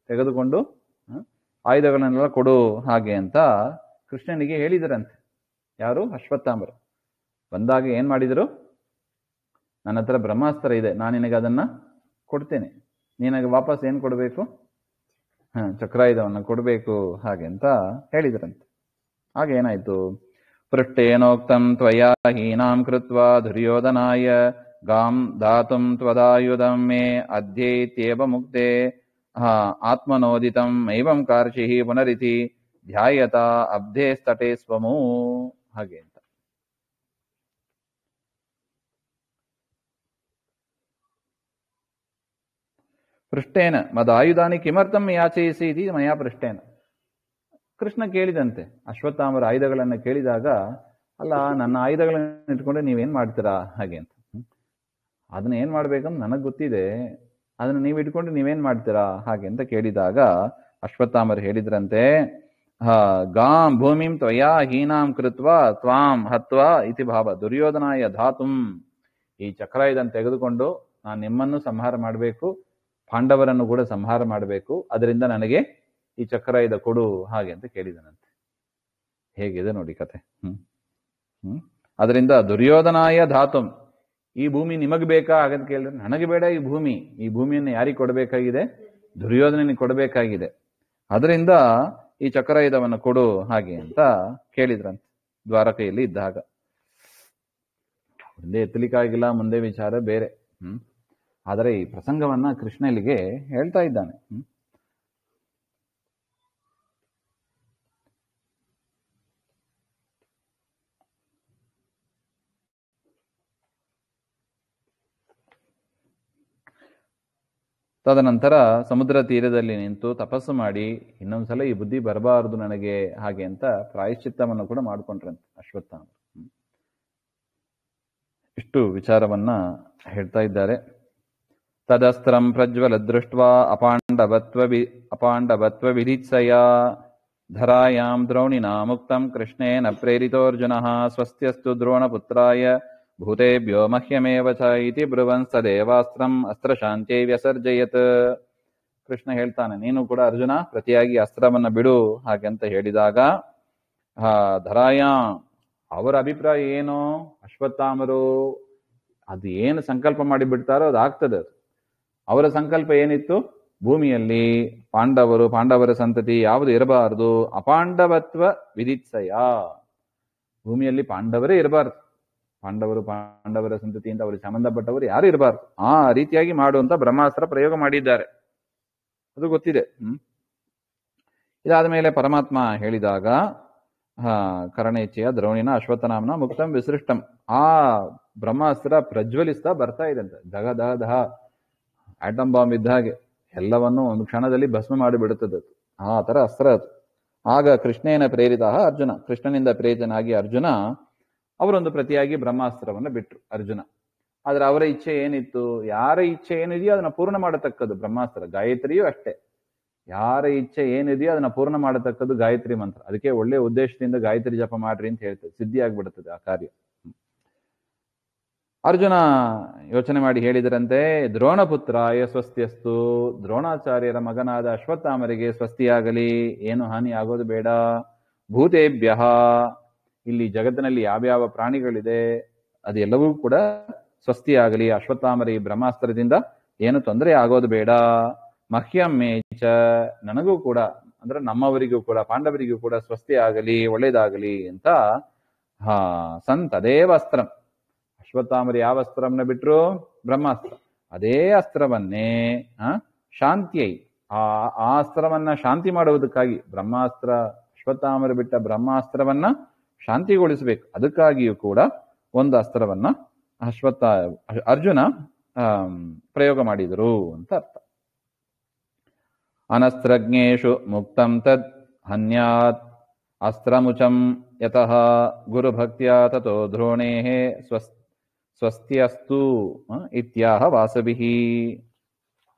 ತೆಗೆದುಕೊಂಡು ಆಯುಧಗಳನ್ನೆಲ್ಲ ಕೊಡು ಹಾಗೆ ಅಂತ ಕೃಷ್ಣನಿಗೆ ಹೇಳಿದರಂತೆ. ಯಾರು? ಅಶ್ವತ್ಥಾಮರು ಬಂದಾಗ ಏನ್ ಮಾಡಿದರು? ನನ್ನ ಹತ್ರ ಬ್ರಹ್ಮಾಸ್ತ್ರ ಇದೆ, ನಾನು ನಿನಗೆ ಅದನ್ನ ಕೊಡ್ತೇನೆ, ನಿನಗೆ ವಾಪಸ್ ಏನ್ ಕೊಡಬೇಕು? ಚಕ್ರಾಯುಧವನ್ನು ಕೊಡಬೇಕು ಹಾಗೆ ಅಂತ ಹೇಳಿದ್ರಂತೆ. ಹಾಗೆ ಏನಾಯ್ತು? ಪೃಷ್ಟೇನೋಕ್ತಂ ತ್ವಯಾ ಹೀನಾಂ ಕೃತ್ವಾ ದುರ್ಯೋಧನಾಯ ಗಾಂ ದಾತುಂ ತ್ವದಾಯುಧಂ ಮೇ ಅಧ್ಯೇತ್ಯೇವ ಮುಕ್ತೆ ಆತ್ಮನೋದಿತಂ ಮೈವಂ ಕಾರ್ಷಿಃ ಪುನರಿತಿ ಧ್ಯಾಯತ ಅಬ್ಧೇಸ್ತಟೇ ಸ್ವಮೂ ಹಾಗೆ ಅಂತ. ಪೃಷ್ಟೇನ ಮದಾಯುಧಾನಿ ಕಿಮರ್ಥಂ ಯಾಚಯಿಸಿ ಇತಿ ಮಯಾ ಪೃಷ್ಟೇನ. ಕೃಷ್ಣ ಕೇಳಿದಂತೆ, ಅಶ್ವತ್ಥಾಮರ ಆಯುಧಗಳನ್ನು ಕೇಳಿದಾಗ, ಅಲ್ಲ ನನ್ನ ಆಯುಧಗಳನ್ನು ಇಟ್ಕೊಂಡು ನೀವೇನ್ ಮಾಡ್ತೀರಾ ಹಾಗೆ ಅಂತ. ಅದನ್ನ ಏನ್ ಮಾಡ್ಬೇಕಂತ ನನಗ್ ಗೊತ್ತಿದೆ, ಅದನ್ನ ನೀವು ಇಟ್ಕೊಂಡು ನೀವೇನ್ ಮಾಡ್ತೀರಾ ಹಾಗೆ ಅಂತ ಕೇಳಿದಾಗ ಅಶ್ವತ್ಥಾಮರು ಹೇಳಿದ್ರಂತೆ, ಗಾಂ ಭೂಮಿಂ ತ್ವಯಾ ಹೀನಾಂ ಕೃತ್ವಾ ತ್ವಾಂ ಹತ್ವಾ ಇತಿ ಭಾವ ದುರ್ಯೋಧನಾಯ ಧಾತುಂ. ಈ ಚಕ್ರಾಯುಧನ ತೆಗೆದುಕೊಂಡು ನಾನು ನಿಮ್ಮನ್ನು ಸಂಹಾರ ಮಾಡಬೇಕು, ಪಾಂಡವರನ್ನು ಕೂಡ ಸಂಹಾರ ಮಾಡಬೇಕು, ಅದರಿಂದ ನನಗೆ ಈ ಚಕ್ರಾಯುಧ ಕೊಡು ಹಾಗೆ ಅಂತ ಕೇಳಿದನಂತೆ. ಹೇಗಿದೆ ನೋಡಿ ಕತೆ. ಅದರಿಂದ ದುರ್ಯೋಧನಾಯ ಧಾತುಂ, ಈ ಭೂಮಿ ನಿಮಗೆ ಬೇಕಾ ಹಾಗಂತ ಕೇಳಿದ್ರೆ, ನನಗೆ ಬೇಡ ಈ ಭೂಮಿ, ಈ ಭೂಮಿಯನ್ನು ಯಾರಿಗೆ ಕೊಡಬೇಕಾಗಿದೆ? ದುರ್ಯೋಧನನಿಗೆ ಕೊಡಬೇಕಾಗಿದೆ, ಅದರಿಂದ ಈ ಚಕ್ರಾಯುಧವನ್ನು ಕೊಡು ಹಾಗೆ ಅಂತ ಕೇಳಿದ್ರಂತೆ ದ್ವಾರಕೆಯಲ್ಲಿ ಇದ್ದಾಗ. ಮುಂದೆ ಎತ್ತಲಿಕ್ಕಾಗಿಲ್ಲ, ಮುಂದೆ ವಿಚಾರ ಬೇರೆ. ಆದರೆ ಈ ಪ್ರಸಂಗವನ್ನ ಕೃಷ್ಣ ಇಲ್ಲಿಗೆ ಹೇಳ್ತಾ ಇದ್ದಾನೆ. ತದನಂತರ ಸಮುದ್ರ ತೀರದಲ್ಲಿ ನಿಂತು ತಪಸ್ಸು ಮಾಡಿ ಇನ್ನೊಂದ್ಸಲ ಈ ಬುದ್ಧಿ ಬರಬಾರದು ನನಗೆ ಹಾಗೆ ಅಂತ ಪ್ರಾಯಶ್ಚಿತ್ತವನ್ನು ಕೂಡ ಮಾಡ್ಕೊಂಡ್ರಂತೆ ಅಶ್ವತ್ಥಾಮ. ಇಷ್ಟು ವಿಚಾರವನ್ನ ಹೇಳ್ತಾ ಇದ್ದಾರೆ. ತದಸ್ತ್ರಂ ಪ್ರಜ್ವಲ ದೃಷ್ಟ್ವಾ ಅಪಾಂಡವತ್ವ ವಿಧಿತ್ಸಯ ಧರಾಯಾಂ ದ್ರೋಣಿನಾ ಮುಕ್ತಂ ಕೃಷ್ಣೇನ ಪ್ರೇರಿತೋರ್ಜುನಃ ಸ್ವಸ್ತ್ಯಸ್ತು ದ್ರೋಣಪುತ್ರಾಯ ಭೂತೇಭ್ಯೋ ಮಹ್ಯಮೇವ ಚ ಇತಿ ಬ್ರುವನ್ ಸದೇವಾಸ್ತ್ರಂ ಅಸ್ತ್ರಶಾಂತ್ಯೈ ವ್ಯಸರ್ಜಯತ್. ಕೃಷ್ಣ ಹೇಳ್ತಾನೆ, ನೀನು ಕೂಡ ಅರ್ಜುನ ಪ್ರತಿಯಾಗಿ ಅಸ್ತ್ರವನ್ನ ಬಿಡು ಹಾಗೆ ಅಂತ ಹೇಳಿದಾಗ ಧರಾಯ ಅವರ ಅಭಿಪ್ರಾಯ ಏನು, ಅಶ್ವತ್ಥಾಮರು ಅದು ಏನು ಸಂಕಲ್ಪ ಮಾಡಿ ಬಿಡ್ತಾರೋ ಅದು ಆಗ್ತದೆ. ಅವರ ಸಂಕಲ್ಪ ಏನಿತ್ತು, ಭೂಮಿಯಲ್ಲಿ ಪಾಂಡವರ ಸಂತತಿ ಯಾವುದು ಇರಬಾರದು, ಅಪಾಂಡವತ್ವ ವಿದಿತ್ಸಯ, ಭೂಮಿಯಲ್ಲಿ ಪಾಂಡವರೇ ಇರಬಾರ್ದು, ಪಾಂಡವರ ಸಂತತಿಯಿಂದ ಅವರಿಗೆ ಸಂಬಂಧಪಟ್ಟವರು ಯಾರು ಇರಬಾರ್ದು, ಆ ರೀತಿಯಾಗಿ ಮಾಡುವಂತ ಬ್ರಹ್ಮಾಸ್ತ್ರ ಪ್ರಯೋಗ ಮಾಡಿದ್ದಾರೆ, ಅದು ಗೊತ್ತಿದೆ. ಇದಾದ ಮೇಲೆ ಪರಮಾತ್ಮ ಹೇಳಿದಾಗ ಕರಣೇಚ್ಛೆಯ ದ್ರೋಣಿನ ಅಶ್ವತ್ಥನಾಮನ ಮುಕ್ತಂ ವಿಸೃಷ್ಟಂ, ಆ ಬ್ರಹ್ಮಾಸ್ತ್ರ ಪ್ರಜ್ವಲಿಸ್ತಾ ಬರ್ತಾ ಇದೆ ಅಂತ, ದಹ ದಹ ದಹ ಆಟಮ್ ಬಾಂಬ್ ಇದ್ದ ಹಾಗೆ ಎಲ್ಲವನ್ನು ಒಂದು ಕ್ಷಣದಲ್ಲಿ ಭಸ್ಮ ಮಾಡಿಬಿಡುತ್ತದೆ, ಆ ತರ ಅಸ್ತ್ರ ಅದು. ಆಗ ಕೃಷ್ಣೇನ ಪ್ರೇರಿತ ಅರ್ಜುನ, ಕೃಷ್ಣನಿಂದ ಪ್ರೇರಿತನಾಗಿ ಅರ್ಜುನ ಅವರೊಂದು ಪ್ರತಿಯಾಗಿ ಬ್ರಹ್ಮಾಸ್ತ್ರವನ್ನು ಬಿಟ್ರು ಅರ್ಜುನ. ಆದ್ರೆ ಅವರ ಇಚ್ಛೆ ಏನಿತ್ತು, ಯಾರ ಇಚ್ಛೆ ಏನಿದೆಯೋ ಅದನ್ನ ಪೂರ್ಣ ಮಾಡತಕ್ಕದ್ದು ಬ್ರಹ್ಮಾಸ್ತ್ರ. ಗಾಯತ್ರಿಯೂ ಅಷ್ಟೇ, ಯಾರ ಇಚ್ಛೆ ಏನಿದೆಯೋ ಅದನ್ನ ಪೂರ್ಣ ಮಾಡತಕ್ಕದ್ದು ಗಾಯತ್ರಿ ಮಂತ್ರ. ಅದಕ್ಕೆ ಒಳ್ಳೆ ಉದ್ದೇಶದಿಂದ ಗಾಯತ್ರಿ ಜಪ ಮಾಡ್ರಿ ಅಂತ ಹೇಳ್ತದೆ, ಸಿದ್ಧಿ ಆಗ್ಬಿಡುತ್ತದೆ ಆ ಕಾರ್ಯ. ಅರ್ಜುನ ಯೋಚನೆ ಮಾಡಿ ಹೇಳಿದರಂತೆ, ದ್ರೋಣಪುತ್ರಾಯ ಸ್ವಸ್ತಿಯಸ್ತು, ದ್ರೋಣಾಚಾರ್ಯರ ಮಗನಾದ ಅಶ್ವತ್ಥಾಮರಿಗೆ ಸ್ವಸ್ತಿಯಾಗಲಿ, ಏನು ಹಾನಿ ಆಗೋದು ಬೇಡ. ಭೂತೇಭ್ಯ, ಇಲ್ಲಿ ಜಗತ್ತಿನಲ್ಲಿ ಯಾವ್ಯಾವ ಪ್ರಾಣಿಗಳಿದೆ ಅದೆಲ್ಲವೂ ಕೂಡ ಸ್ವಸ್ತಿಯಾಗಲಿ, ಅಶ್ವತ್ಥಾಮರಿ ಬ್ರಹ್ಮಾಸ್ತ್ರದಿಂದ ಏನು ತೊಂದರೆ ಆಗೋದು ಬೇಡ. ಮಹ್ಯಂ ಮೇಚ, ನನಗೂ ಕೂಡ ಅಂದ್ರೆ ನಮ್ಮವರಿಗೂ ಕೂಡ ಪಾಂಡವರಿಗೂ ಕೂಡ ಸ್ವಸ್ತಿ ಆಗಲಿ, ಒಳ್ಳೇದಾಗಲಿ ಅಂತ ತದೇವ ಅಸ್ತ್ರಂ, ಅಶ್ವತ್ಥಾಮರಿ ಯಾವ ಅಸ್ತ್ರವನ್ನ ಬಿಟ್ರು, ಬ್ರಹ್ಮಾಸ್ತ್ರ, ಅದೇ ಅಸ್ತ್ರವನ್ನೇ ಶಾಂತಿಯೈ, ಆ ಅಸ್ತ್ರವನ್ನ ಶಾಂತಿ ಮಾಡುವುದಕ್ಕಾಗಿ ಬ್ರಹ್ಮಾಸ್ತ್ರ, ಅಶ್ವತ್ಥಾಮರು ಬಿಟ್ಟ ಬ್ರಹ್ಮಾಸ್ತ್ರವನ್ನ ಶಾಂತಿಗೊಳಿಸಬೇಕು, ಅದಕ್ಕಾಗಿಯೂ ಕೂಡ ಒಂದು ಅಸ್ತ್ರವನ್ನ ಅರ್ಜುನ ಪ್ರಯೋಗ ಮಾಡಿದರು ಅಂತ ಅರ್ಥ. ಅನಸ್ತ್ರಜ್ಞೇಷು ಮುಕ್ತಂ ತದ್ ಹನ್ಯಾತ್ ಅಸ್ತ್ರಮುಚಂ ಯತಃ ಗುರುಭಕ್ತ್ಯ ತತೋ ದ್ರೋಣೇಃ ಸ್ವಸ್ತ್ಯಸ್ತು ಇತ್ಯಾಹ ವಾಸಭಿಃ.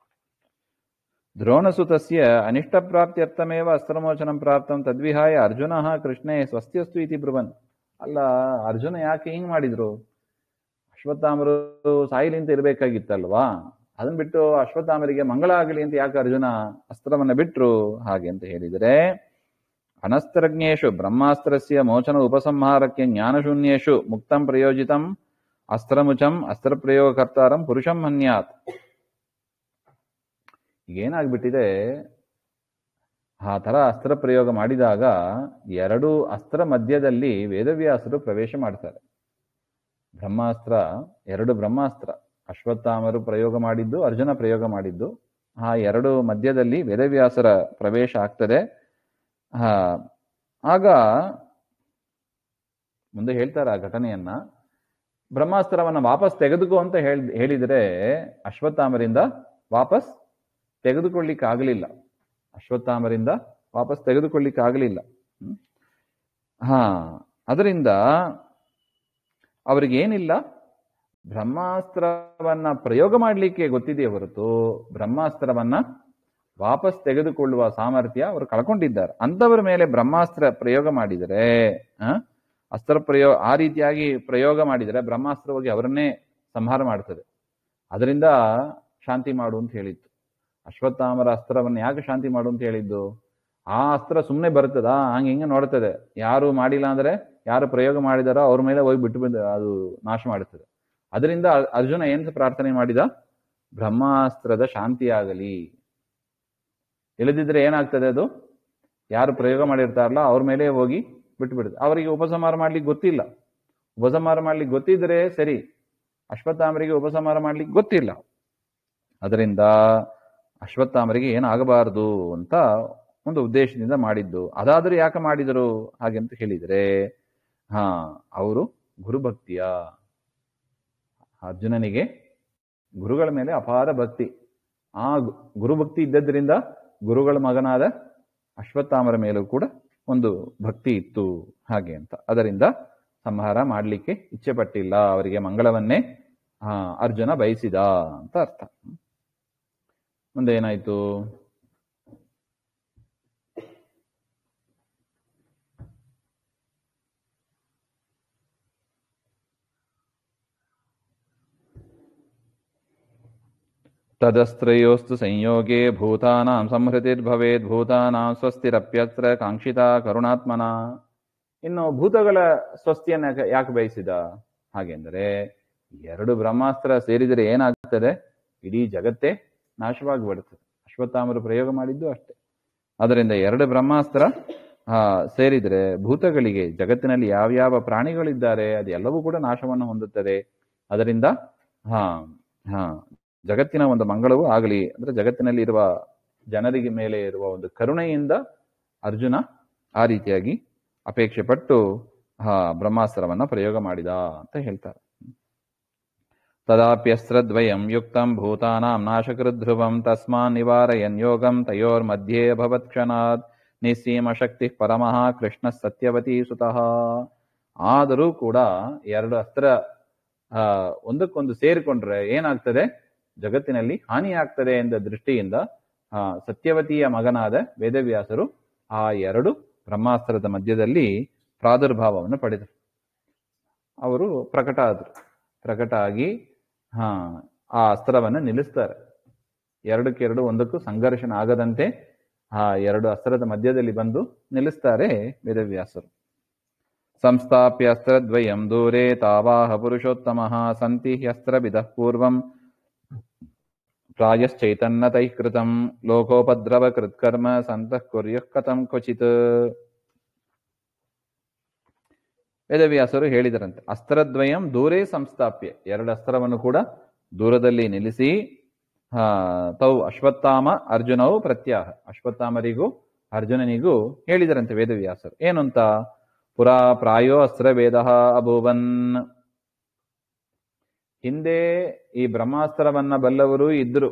ದ್ರೋಣಸುತಸ್ಯ ಅನಿಷ್ಟಪ್ರಾಪ್ತ್ಯರ್ಥಮೇವ ಅಸ್ತ್ರಮೋಚನಂ ಪ್ರಾಪ್ತಂ ತದ್ವಿಹಾಯ ಅರ್ಜುನಃ ಕೃಷ್ಣೇ ಸ್ವಸ್ತ್ಯಸ್ತು ಇತಿ ಬ್ರುವನ್. ಅಲ್ಲ, ಅರ್ಜುನ ಯಾಕೆ ಹಿಂಗ್ ಮಾಡಿದ್ರು, ಅಶ್ವತ್ಥಾಮರು ಸಾಯಿಲಿ ಅಂತ ಇರಬೇಕಾಗಿತ್ತಲ್ವಾ, ಅದನ್ನ ಬಿಟ್ಟು ಅಶ್ವತ್ಥಾಮರಿಗೆ ಮಂಗಳ ಆಗಲಿ ಅಂತ ಯಾಕೆ ಅರ್ಜುನ ಅಸ್ತ್ರವನ್ನ ಬಿಟ್ರು, ಹಾಗೆ ಅಂತ ಹೇಳಿದರೆ, ಅನಸ್ತ್ರಜ್ಞೇಷು ಬ್ರಹ್ಮಾಸ್ತ್ರಸ್ಯ ಮೋಚನ ಉಪಸಂಹಾರಕ್ಕೆ ಜ್ಞಾನಶೂನ್ಯೇಷು ಮುಕ್ತಂ ಪ್ರಯೋಜಿತಂ ಅಸ್ತ್ರಮುಚಂ ಅಸ್ತ್ರಪ್ರಯೋಗಕರ್ತಾರಂ ಪುರುಷಂ ಹನ್ಯಾತ್. ಈಗೇನಾಗ್ಬಿಟ್ಟಿದೆ, ಆ ತರ ಅಸ್ತ್ರ ಪ್ರಯೋಗ ಮಾಡಿದಾಗ ಎರಡು ಅಸ್ತ್ರ ಮಧ್ಯದಲ್ಲಿ ವೇದವ್ಯಾಸರು ಪ್ರವೇಶ ಮಾಡ್ತಾರೆ. ಬ್ರಹ್ಮಾಸ್ತ್ರ, ಎರಡು ಬ್ರಹ್ಮಾಸ್ತ್ರ, ಅಶ್ವತ್ಥಾಮರು ಪ್ರಯೋಗ ಮಾಡಿದ್ದು, ಅರ್ಜುನ ಪ್ರಯೋಗ ಮಾಡಿದ್ದು, ಆ ಎರಡು ಮಧ್ಯದಲ್ಲಿ ವೇದವ್ಯಾಸರ ಪ್ರವೇಶ ಆಗ್ತದೆ. ಆಗ ಮುಂದೆ ಹೇಳ್ತಾರೆ ಆ ಘಟನೆಯನ್ನ, ಬ್ರಹ್ಮಾಸ್ತ್ರವನ್ನ ವಾಪಸ್ ತೆಗೆದುಕೋ ಅಂತ ಹೇಳಿದರೆ ಅಶ್ವತ್ಥಾಮರಿಂದ ವಾಪಸ್ ತೆಗೆದುಕೊಳ್ಳಿಕ್ಕೆ ಆಗಲಿಲ್ಲ, ಅಶ್ವತ್ಥಾಮರಿಂದ ವಾಪಸ್ ತೆಗೆದುಕೊಳ್ಳಿಕ್ಕೆ ಆಗಲಿಲ್ಲ. ಅದರಿಂದ ಅವರಿಗೇನಿಲ್ಲ, ಬ್ರಹ್ಮಾಸ್ತ್ರವನ್ನ ಪ್ರಯೋಗ ಮಾಡಲಿಕ್ಕೆ ಗೊತ್ತಿದೆಯೇ ಹೊರತು ಬ್ರಹ್ಮಾಸ್ತ್ರವನ್ನ ವಾಪಸ್ ತೆಗೆದುಕೊಳ್ಳುವ ಸಾಮರ್ಥ್ಯ ಅವರು ಕಳ್ಕೊಂಡಿದ್ದಾರೆ. ಅಂಥವರ ಮೇಲೆ ಬ್ರಹ್ಮಾಸ್ತ್ರ ಪ್ರಯೋಗ ಮಾಡಿದರೆ, ಆ ರೀತಿಯಾಗಿ ಪ್ರಯೋಗ ಮಾಡಿದರೆ ಬ್ರಹ್ಮಾಸ್ತ್ರ ಹೋಗಿ ಅವರನ್ನೇ ಸಂಹಾರ ಮಾಡ್ತದೆ. ಅದರಿಂದ ಶಾಂತಿ ಮಾಡು ಅಂತ ಹೇಳಿತ್ತು. ಅಶ್ವತ್ಥಾಮರ ಅಸ್ತ್ರವನ್ನು ಯಾಕೆ ಶಾಂತಿ ಮಾಡು ಅಂತ ಹೇಳಿದ್ದು, ಆ ಅಸ್ತ್ರ ಸುಮ್ಮನೆ ಬರ್ತದ, ಹಿಂಗೆ ನೋಡ್ತದೆ, ಯಾರು ಮಾಡಿಲ್ಲ ಅಂದ್ರೆ, ಯಾರು ಪ್ರಯೋಗ ಮಾಡಿದಾರೋ ಅವ್ರ ಮೇಲೆ ಹೋಗಿ ಬಿಟ್ಟು ಬಂದ ಅದು ನಾಶ ಮಾಡುತ್ತದೆ. ಅದರಿಂದ ಅರ್ಜುನ ಏನ್ ಪ್ರಾರ್ಥನೆ ಮಾಡಿದ, ಬ್ರಹ್ಮಾಸ್ತ್ರದ ಶಾಂತಿ ಆಗಲಿ. ಇಲ್ಲದಿದ್ರೆ ಏನಾಗ್ತದೆ, ಅದು ಯಾರು ಪ್ರಯೋಗ ಮಾಡಿರ್ತಾರಲ್ಲ ಅವ್ರ ಮೇಲೆ ಹೋಗಿ ಬಿಟ್ಟು ಬಿಡುತ್ತೆ. ಅವರಿಗೆ ಉಪಸಂಹಾರ ಮಾಡ್ಲಿಕ್ಕೆ ಗೊತ್ತಿಲ್ಲ. ಉಪಸಂಹಾರ ಮಾಡ್ಲಿಕ್ಕೆ ಗೊತ್ತಿದ್ರೆ ಸರಿ, ಅಶ್ವತ್ಥಾಮರಿಗೆ ಉಪಸಂಹಾರ ಮಾಡ್ಲಿಕ್ಕೆ ಗೊತ್ತಿಲ್ಲ. ಅದರಿಂದ ಅಶ್ವತ್ಥಾಮರಿಗೆ ಏನಾಗಬಾರದು ಅಂತ ಒಂದು ಉದ್ದೇಶದಿಂದ ಮಾಡಿದ್ದು. ಅದಾದರೂ ಯಾಕೆ ಮಾಡಿದರು ಹಾಗೆ ಅಂತ ಹೇಳಿದರೆ, ಅವರು ಗುರುಭಕ್ತಿಯ, ಅರ್ಜುನನಿಗೆ ಗುರುಗಳ ಮೇಲೆ ಅಪಾರ ಭಕ್ತಿ, ಆ ಗುರುಭಕ್ತಿ ಇದ್ದದ್ರಿಂದ ಗುರುಗಳ ಮಗನಾದ ಅಶ್ವತ್ಥಾಮರ ಮೇಲೂ ಕೂಡ ಒಂದು ಭಕ್ತಿ ಇತ್ತು ಹಾಗೆ ಅಂತ. ಅದರಿಂದ ಸಂಹಾರ ಮಾಡಲಿಕ್ಕೆ ಇಚ್ಛೆ ಪಟ್ಟಿಲ್ಲ, ಅವರಿಗೆ ಮಂಗಳವನ್ನೇ ಅರ್ಜುನ ಬಯಸಿದ ಅಂತ ಅರ್ಥ. ಮುಂದೆ ಏನಾಯ್ತು, ತದಸ್ತ್ರಯೋಸ್ತು ಸಂಯೋಗೇ ಭೂತಾನಾಂ ಸಂಹೃತಿರ್ಭವೇದ್ ಭೂತಾನಾಂ ಸ್ವಸ್ತಿರಪ್ಯತ್ರ ಕಾಂಕ್ಷಿತಾ ಕರುಣಾತ್ಮನ. ಇನ್ನು ಭೂತಗಳ ಸ್ವಸ್ತಿಯನ್ನ ಯಾಕೆ ಬಯಸಿದ ಹಾಗೆಂದರೆ ಎರಡು ಬ್ರಹ್ಮಾಸ್ತ್ರ ಸೇರಿದರೆ ಏನಾಗ್ತದೆ, ಇಡೀ ಜಗತ್ತೇ ನಾಶವಾಗಿಬಿಡುತ್ತದೆ. ಅಶ್ವತ್ಥಾಮರು ಪ್ರಯೋಗ ಮಾಡಿದ್ದು ಅಷ್ಟೇ. ಅದರಿಂದ ಎರಡು ಬ್ರಹ್ಮಾಸ್ತ್ರ ಸೇರಿದರೆ ಭೂತಗಳಿಗೆ, ಜಗತ್ತಿನಲ್ಲಿ ಯಾವ್ಯಾವ ಪ್ರಾಣಿಗಳಿದ್ದಾರೆ ಅದೆಲ್ಲವೂ ಕೂಡ ನಾಶವನ್ನು ಹೊಂದುತ್ತದೆ. ಅದರಿಂದ ಜಗತ್ತಿನ ಒಂದು ಮಂಗಳವೂ ಆಗಲಿ ಅಂದ್ರೆ ಜಗತ್ತಿನಲ್ಲಿ ಇರುವ ಜನರಿಗೆ ಮೇಲೆ ಇರುವ ಒಂದು ಕರುಣೆಯಿಂದ ಅರ್ಜುನ ಆ ರೀತಿಯಾಗಿ ಅಪೇಕ್ಷೆ ಪಟ್ಟು ಬ್ರಹ್ಮಾಸ್ತ್ರವನ್ನ ಪ್ರಯೋಗ ಮಾಡಿದ ಅಂತ ಹೇಳ್ತಾರೆ. ತದಾಪ್ಯಸ್ತ್ರದ್ವಯಂ ಯುಕ್ತಂ ಭೂತಾನಾಂ ನಾಶಕೃಧ್ರುವಂ ತಸ್ಮಾನ್ ನಿವಾರಯನ್ ಯೋಗಂ ತಯೋರ್ಮಧ್ಯೆ ಅಭವತ್ ಕ್ಷಣಾತ್ ನಿಸ್ಸೀಮ ಶಕ್ತಿ ಪರಮಃ ಕೃಷ್ಣ ಸತ್ಯವತಿ ಸುತಃ. ಆದರೂ ಕೂಡ ಎರಡು ಅಸ್ತ್ರ ಒಂದಕ್ಕೊಂದು ಸೇರಿಕೊಂಡ್ರೆ ಏನಾಗ್ತದೆ, ಜಗತ್ತಿನಲ್ಲಿ ಹಾನಿಯಾಗ್ತದೆ ಎಂದ ದೃಷ್ಟಿಯಿಂದ ಸತ್ಯವತಿಯ ಮಗನಾದ ವೇದವ್ಯಾಸರು ಆ ಎರಡು ಬ್ರಹ್ಮಾಸ್ತ್ರದ ಮಧ್ಯದಲ್ಲಿ ಪ್ರಾದುರ್ಭಾವವನ್ನು ಪಡೆದರು. ಅವರು ಪ್ರಕಟ ಆಗಿ ಆ ಅಸ್ತ್ರವನ್ನು ನಿಲ್ಲಿಸ್ತಾರೆ. ಎರಡಕ್ಕೆರಡು ಒಂದಕ್ಕೂ ಸಂಘರ್ಷಣ ಆಗದಂತೆ ಆ ಎರಡು ಅಸ್ತ್ರದ ಮಧ್ಯದಲ್ಲಿ ಬಂದು ನಿಲ್ಲಿಸ್ತಾರೆ ವೇದವ್ಯಾಸರು. ಸಂಸ್ಥಾಪ್ಯ ಅಸ್ತ್ರದ್ವಯಂ ದೂರೇ ತಾವಾಹ ಪುರುಷೋತ್ತಮಃ ಸಂತಿ ಹ್ಯಸ್ತ್ರವಿದಃ ಪೂರ್ವಂ ಪ್ರಾಯಶ್ಚೈತನ್ಯತೈಃ ಕೃತಂ ಲೋಕೋಪದ್ರವ ಕೃತ್ಕರ್ಮ ಸಂತಃ ಕುರ್ಯುಃ ಕಥಂ ಕ್ವಚಿತ್. ವೇದವ್ಯಾಸರು ಹೇಳಿದರಂತೆ, ಅಸ್ತ್ರದ್ವಯಂ ದೂರೇ ಸಂಸ್ಥಾಪ್ಯ, ಎರಡು ಅಸ್ತ್ರವನ್ನು ಕೂಡ ದೂರದಲ್ಲಿ ನಿಲ್ಲಿಸಿ ತೌ ಅಶ್ವತ್ಥಾಮ ಅರ್ಜುನವು ಪ್ರತ್ಯಾಹ, ಅಶ್ವತ್ಥಾಮರಿಗೂ ಅರ್ಜುನನಿಗೂ ಹೇಳಿದರಂತೆ ವೇದವ್ಯಾಸರು. ಏನು ಅಂತ, ಪುರಾ ಪ್ರಾಯೋ ಅಸ್ತ್ರವೇದ ಅಭೂವನ್, ಹಿಂದೆ ಈ ಬ್ರಹ್ಮಾಸ್ತ್ರವನ್ನ ಬಲ್ಲವರು ಇದ್ರು,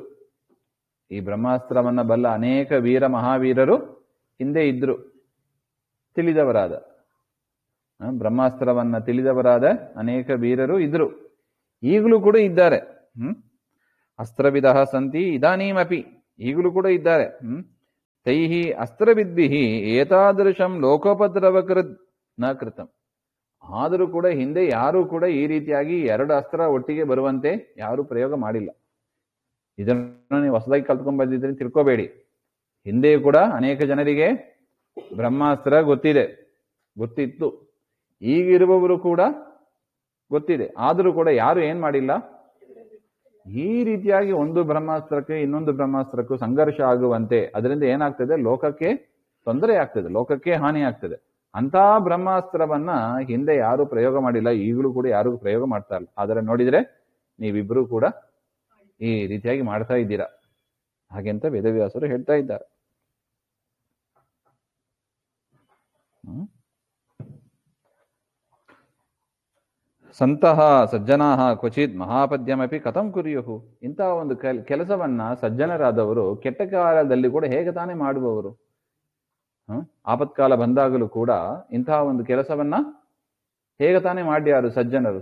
ಈ ಬ್ರಹ್ಮಾಸ್ತ್ರವನ್ನ ಬಲ್ಲ ಅನೇಕ ವೀರ ಮಹಾವೀರರು ಹಿಂದೆ ಇದ್ರು, ತಿಳಿದವರಾದ ಬ್ರಹ್ಮಾಸ್ತ್ರವನ್ನ ತಿಳಿದವರಾದ ಅನೇಕ ವೀರರು ಇದ್ರು, ಈಗಲೂ ಕೂಡ ಇದ್ದಾರೆ. ಅಸ್ತ್ರವಿಧ ಸಂತಿ ಇದಾನೀಮಪಿ, ಈಗಲೂ ಕೂಡ ಇದ್ದಾರೆ. ತೈಹಿ ಅಸ್ತ್ರವಿದ್ಭಿಹಿ ಏತಾದೃಶಂ ಲೋಕೋಪದ್ರವಕೃತ್ ನ ಕೃತಂ. ಆದರೂ ಕೂಡ ಹಿಂದೆ ಯಾರೂ ಕೂಡ ಈ ರೀತಿಯಾಗಿ ಎರಡು ಅಸ್ತ್ರ ಒಟ್ಟಿಗೆ ಬರುವಂತೆ ಯಾರೂ ಪ್ರಯೋಗ ಮಾಡಿಲ್ಲ. ಇದನ್ನು ನೀವು ಹೊಸದಾಗಿ ಕಲ್ತ್ಕೊಂಡ್ ಬಂದಿದ್ರೆ ತಿಳ್ಕೋಬೇಡಿ. ಹಿಂದೆಯೂ ಕೂಡ ಅನೇಕ ಜನರಿಗೆ ಬ್ರಹ್ಮಾಸ್ತ್ರ ಗೊತ್ತಿತ್ತು, ಈಗಿರುವವರು ಕೂಡ ಗೊತ್ತಿದೆ. ಆದರೂ ಕೂಡ ಯಾರು ಏನ್ ಮಾಡಿಲ್ಲ, ಈ ರೀತಿಯಾಗಿ ಒಂದು ಬ್ರಹ್ಮಾಸ್ತ್ರಕ್ಕೆ ಇನ್ನೊಂದು ಬ್ರಹ್ಮಾಸ್ತ್ರಕ್ಕೂ ಸಂಘರ್ಷ ಆಗುವಂತೆ, ಅದರಿಂದ ಏನಾಗ್ತದೆ, ಲೋಕಕ್ಕೆ ತೊಂದರೆ ಆಗ್ತದೆ, ಲೋಕಕ್ಕೆ ಹಾನಿ ಆಗ್ತದೆ. ಅಂತ ಬ್ರಹ್ಮಾಸ್ತ್ರವನ್ನ ಹಿಂದೆ ಯಾರು ಪ್ರಯೋಗ ಮಾಡಿಲ್ಲ, ಈಗಲೂ ಕೂಡ ಯಾರು ಪ್ರಯೋಗ ಮಾಡ್ತಾ ಇಲ್ಲ. ಆದರೆ ನೋಡಿದ್ರೆ ನೀವಿಬ್ರು ಕೂಡ ಈ ರೀತಿಯಾಗಿ ಮಾಡ್ತಾ ಇದ್ದೀರಾ ಹಾಗೆಂತ ವೇದವ್ಯಾಸರು ಹೇಳ್ತಾ ಇದ್ದಾರೆ. ಸಂತಹ ಸಜ್ಜನಾಹ ಕ್ವಚಿತ್ ಮಹಾಪದ್ಯಮಪಿ ಕಥಂ ಕುರ್ಯುಹು. ಇಂತಹ ಒಂದು ಕೆಲಸವನ್ನ ಸಜ್ಜನರಾದವರು ಕೆಟ್ಟ ಕಾಲದಲ್ಲಿ ಕೂಡ ಹೇಗೆ ತಾನೇ ಮಾಡುವವರು? ಆಪತ್ಕಾಲ ಬಂದಾಗಲೂ ಕೂಡ ಇಂತಹ ಒಂದು ಕೆಲಸವನ್ನ ಹೇಗೆ ತಾನೇ ಮಾಡ್ಯಾರು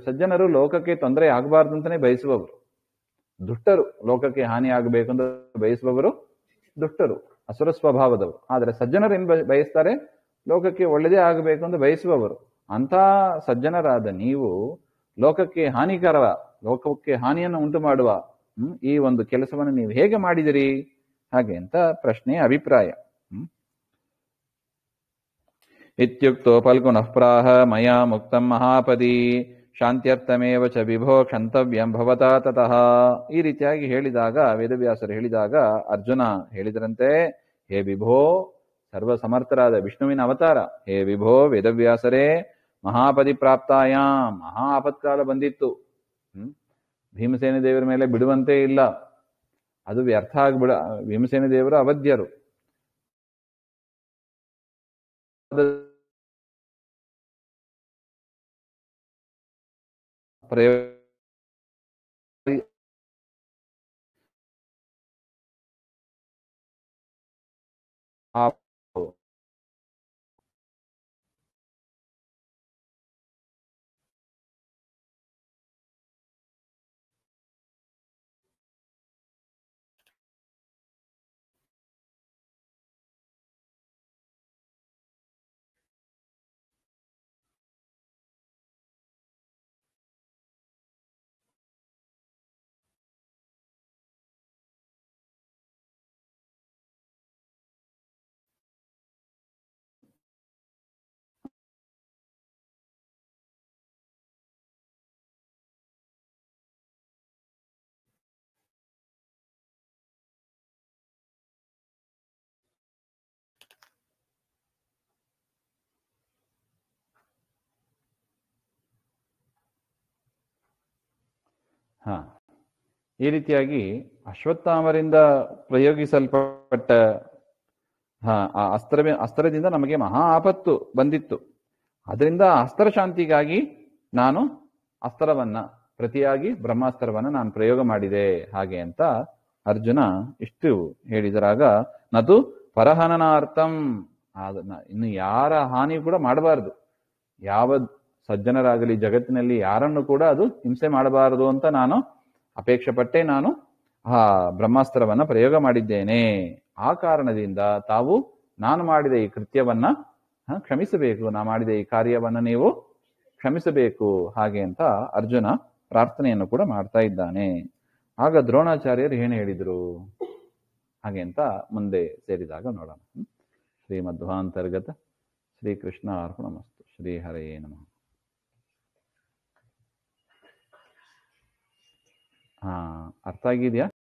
ಸಜ್ಜನರು ಲೋಕಕ್ಕೆ ತೊಂದರೆ ಆಗಬಾರ್ದು ಅಂತಾನೆ ಬಯಸುವವರು. ದುಷ್ಟರು ಲೋಕಕ್ಕೆ ಹಾನಿ ಆಗಬೇಕು ಅಂತ ಬಯಸುವವರು ದುಷ್ಟರು, ಅಸುರ ಸ್ವಭಾವದವರು. ಆದರೆ ಸಜ್ಜನರು ಏನ್ ಬಯಸ್ತಾರೆ, ಲೋಕಕ್ಕೆ ಒಳ್ಳೆಯದೇ ಆಗಬೇಕು ಅಂತ ಬಯಸುವವರು. ಅಂತ ಸಜ್ಜನರಾದ ನೀವು ಲೋಕಕ್ಕೆ ಲೋಕಕ್ಕೆ ಹಾನಿಯನ್ನು ಉಂಟು ಮಾಡುವ ಈ ಒಂದು ಕೆಲಸವನ್ನು ನೀವು ಹೇಗೆ ಮಾಡಿದಿರಿ ಹಾಗೆ ಅಂತ ಪ್ರಶ್ನೆ, ಅಭಿಪ್ರಾಯ. ಇತ್ಯುಕ್ತೋ ಫಲ್ಗುಣಃ ಪ್ರಾಹ ಮಯಾ ಮುಕ್ತಂ ಮಹಾಪದಿ ಶಾಂತ್ಯರ್ಥಮೇವ ಚ ವಿಭೋ ಕ್ಷಂತವ್ಯಂ ಭವತಾ ತತಃ. ಈ ರೀತಿಯಾಗಿ ಹೇಳಿದಾಗ, ವೇದವ್ಯಾಸರು ಹೇಳಿದಾಗ ಅರ್ಜುನ ಹೇಳಿದರಂತೆ, ಹೇ ವಿಭೋ, ಸರ್ವ ಸಮರ್ಥರಾದ ವಿಷ್ಣುವಿನ ಅವತಾರ, ಹೇ ವಿಭೋ ವೇದವ್ಯಾಸರೇ, ಮಹಾಪದಿ ಪ್ರಾಪ್ತಾಯಾಮ್, ಮಹಾ ಆಪತ್ಕಾಲ ಬಂದಿತ್ತು. ಭೀಮಸೇನ ದೇವರ ಮೇಲೆ ಬಿಡುವಂತೆ ಇಲ್ಲ, ಅದು ವ್ಯರ್ಥ ಭೀಮಸೇನ ದೇವರು ಅವಧ್ಯರು. ಹಾ, ಈ ರೀತಿಯಾಗಿ ಅಶ್ವತ್ಥಾಮರಿಂದ ಪ್ರಯೋಗಿಸಲ್ಪಟ್ಟ ಆ ಅಸ್ತ್ರದಿಂದ ನಮಗೆ ಮಹಾ ಆಪತ್ತು ಬಂದಿತ್ತು. ಅದರಿಂದ ಅಸ್ತ್ರ ಶಾಂತಿಗಾಗಿ ನಾನು ಅಸ್ತ್ರವನ್ನ ಪ್ರತಿಯಾಗಿ ಬ್ರಹ್ಮಾಸ್ತ್ರವನ್ನ ನಾನು ಪ್ರಯೋಗ ಮಾಡಿದೆ ಹಾಗೆ ಅಂತ ಅರ್ಜುನ ಇಷ್ಟು ಹೇಳಿದರಾಗ, ನದು ಪರಹನನಾರ್ಥಂ, ಇನ್ನು ಯಾರ ಹಾನಿ ಕೂಡ ಮಾಡಬಾರದು, ಯಾವ ಸಜ್ಜನರಾಗಲಿ ಜಗತ್ತಿನಲ್ಲಿ ಯಾರನ್ನು ಕೂಡ ಅದು ಹಿಂಸೆ ಮಾಡಬಾರದು ಅಂತ ನಾನು ಅಪೇಕ್ಷೆ ಪಟ್ಟೆ ನಾನು ಆ ಬ್ರಹ್ಮಾಸ್ತ್ರವನ್ನ ಪ್ರಯೋಗ ಮಾಡಿದ್ದೇನೆ. ಆ ಕಾರಣದಿಂದ ತಾವು ನಾನು ಮಾಡಿದ ಈ ಕೃತ್ಯವನ್ನ ಕ್ಷಮಿಸಬೇಕು, ನಾ ಮಾಡಿದ ಈ ಕಾರ್ಯವನ್ನ ನೀವು ಕ್ಷಮಿಸಬೇಕು ಹಾಗೆ ಅಂತ ಅರ್ಜುನ ಪ್ರಾರ್ಥನೆಯನ್ನು ಕೂಡ ಮಾಡ್ತಾ ಇದ್ದಾನೆ. ಆಗ ದ್ರೋಣಾಚಾರ್ಯರು ಏನು ಹೇಳಿದ್ರು ಹಾಗೆ ಅಂತ ಮುಂದೆ ಸೇರಿದಾಗ ನೋಡೋಣ. ಶ್ರೀಮಧ್ವಾಂತರ್ಗತ ಶ್ರೀಕೃಷ್ಣ ಅರ್ಪಣಮಸ್ತು. ಶ್ರೀ ಹರಯೇ ನಮಃ. ಅರ್ಥ ಆಗಿದೆಯಾ?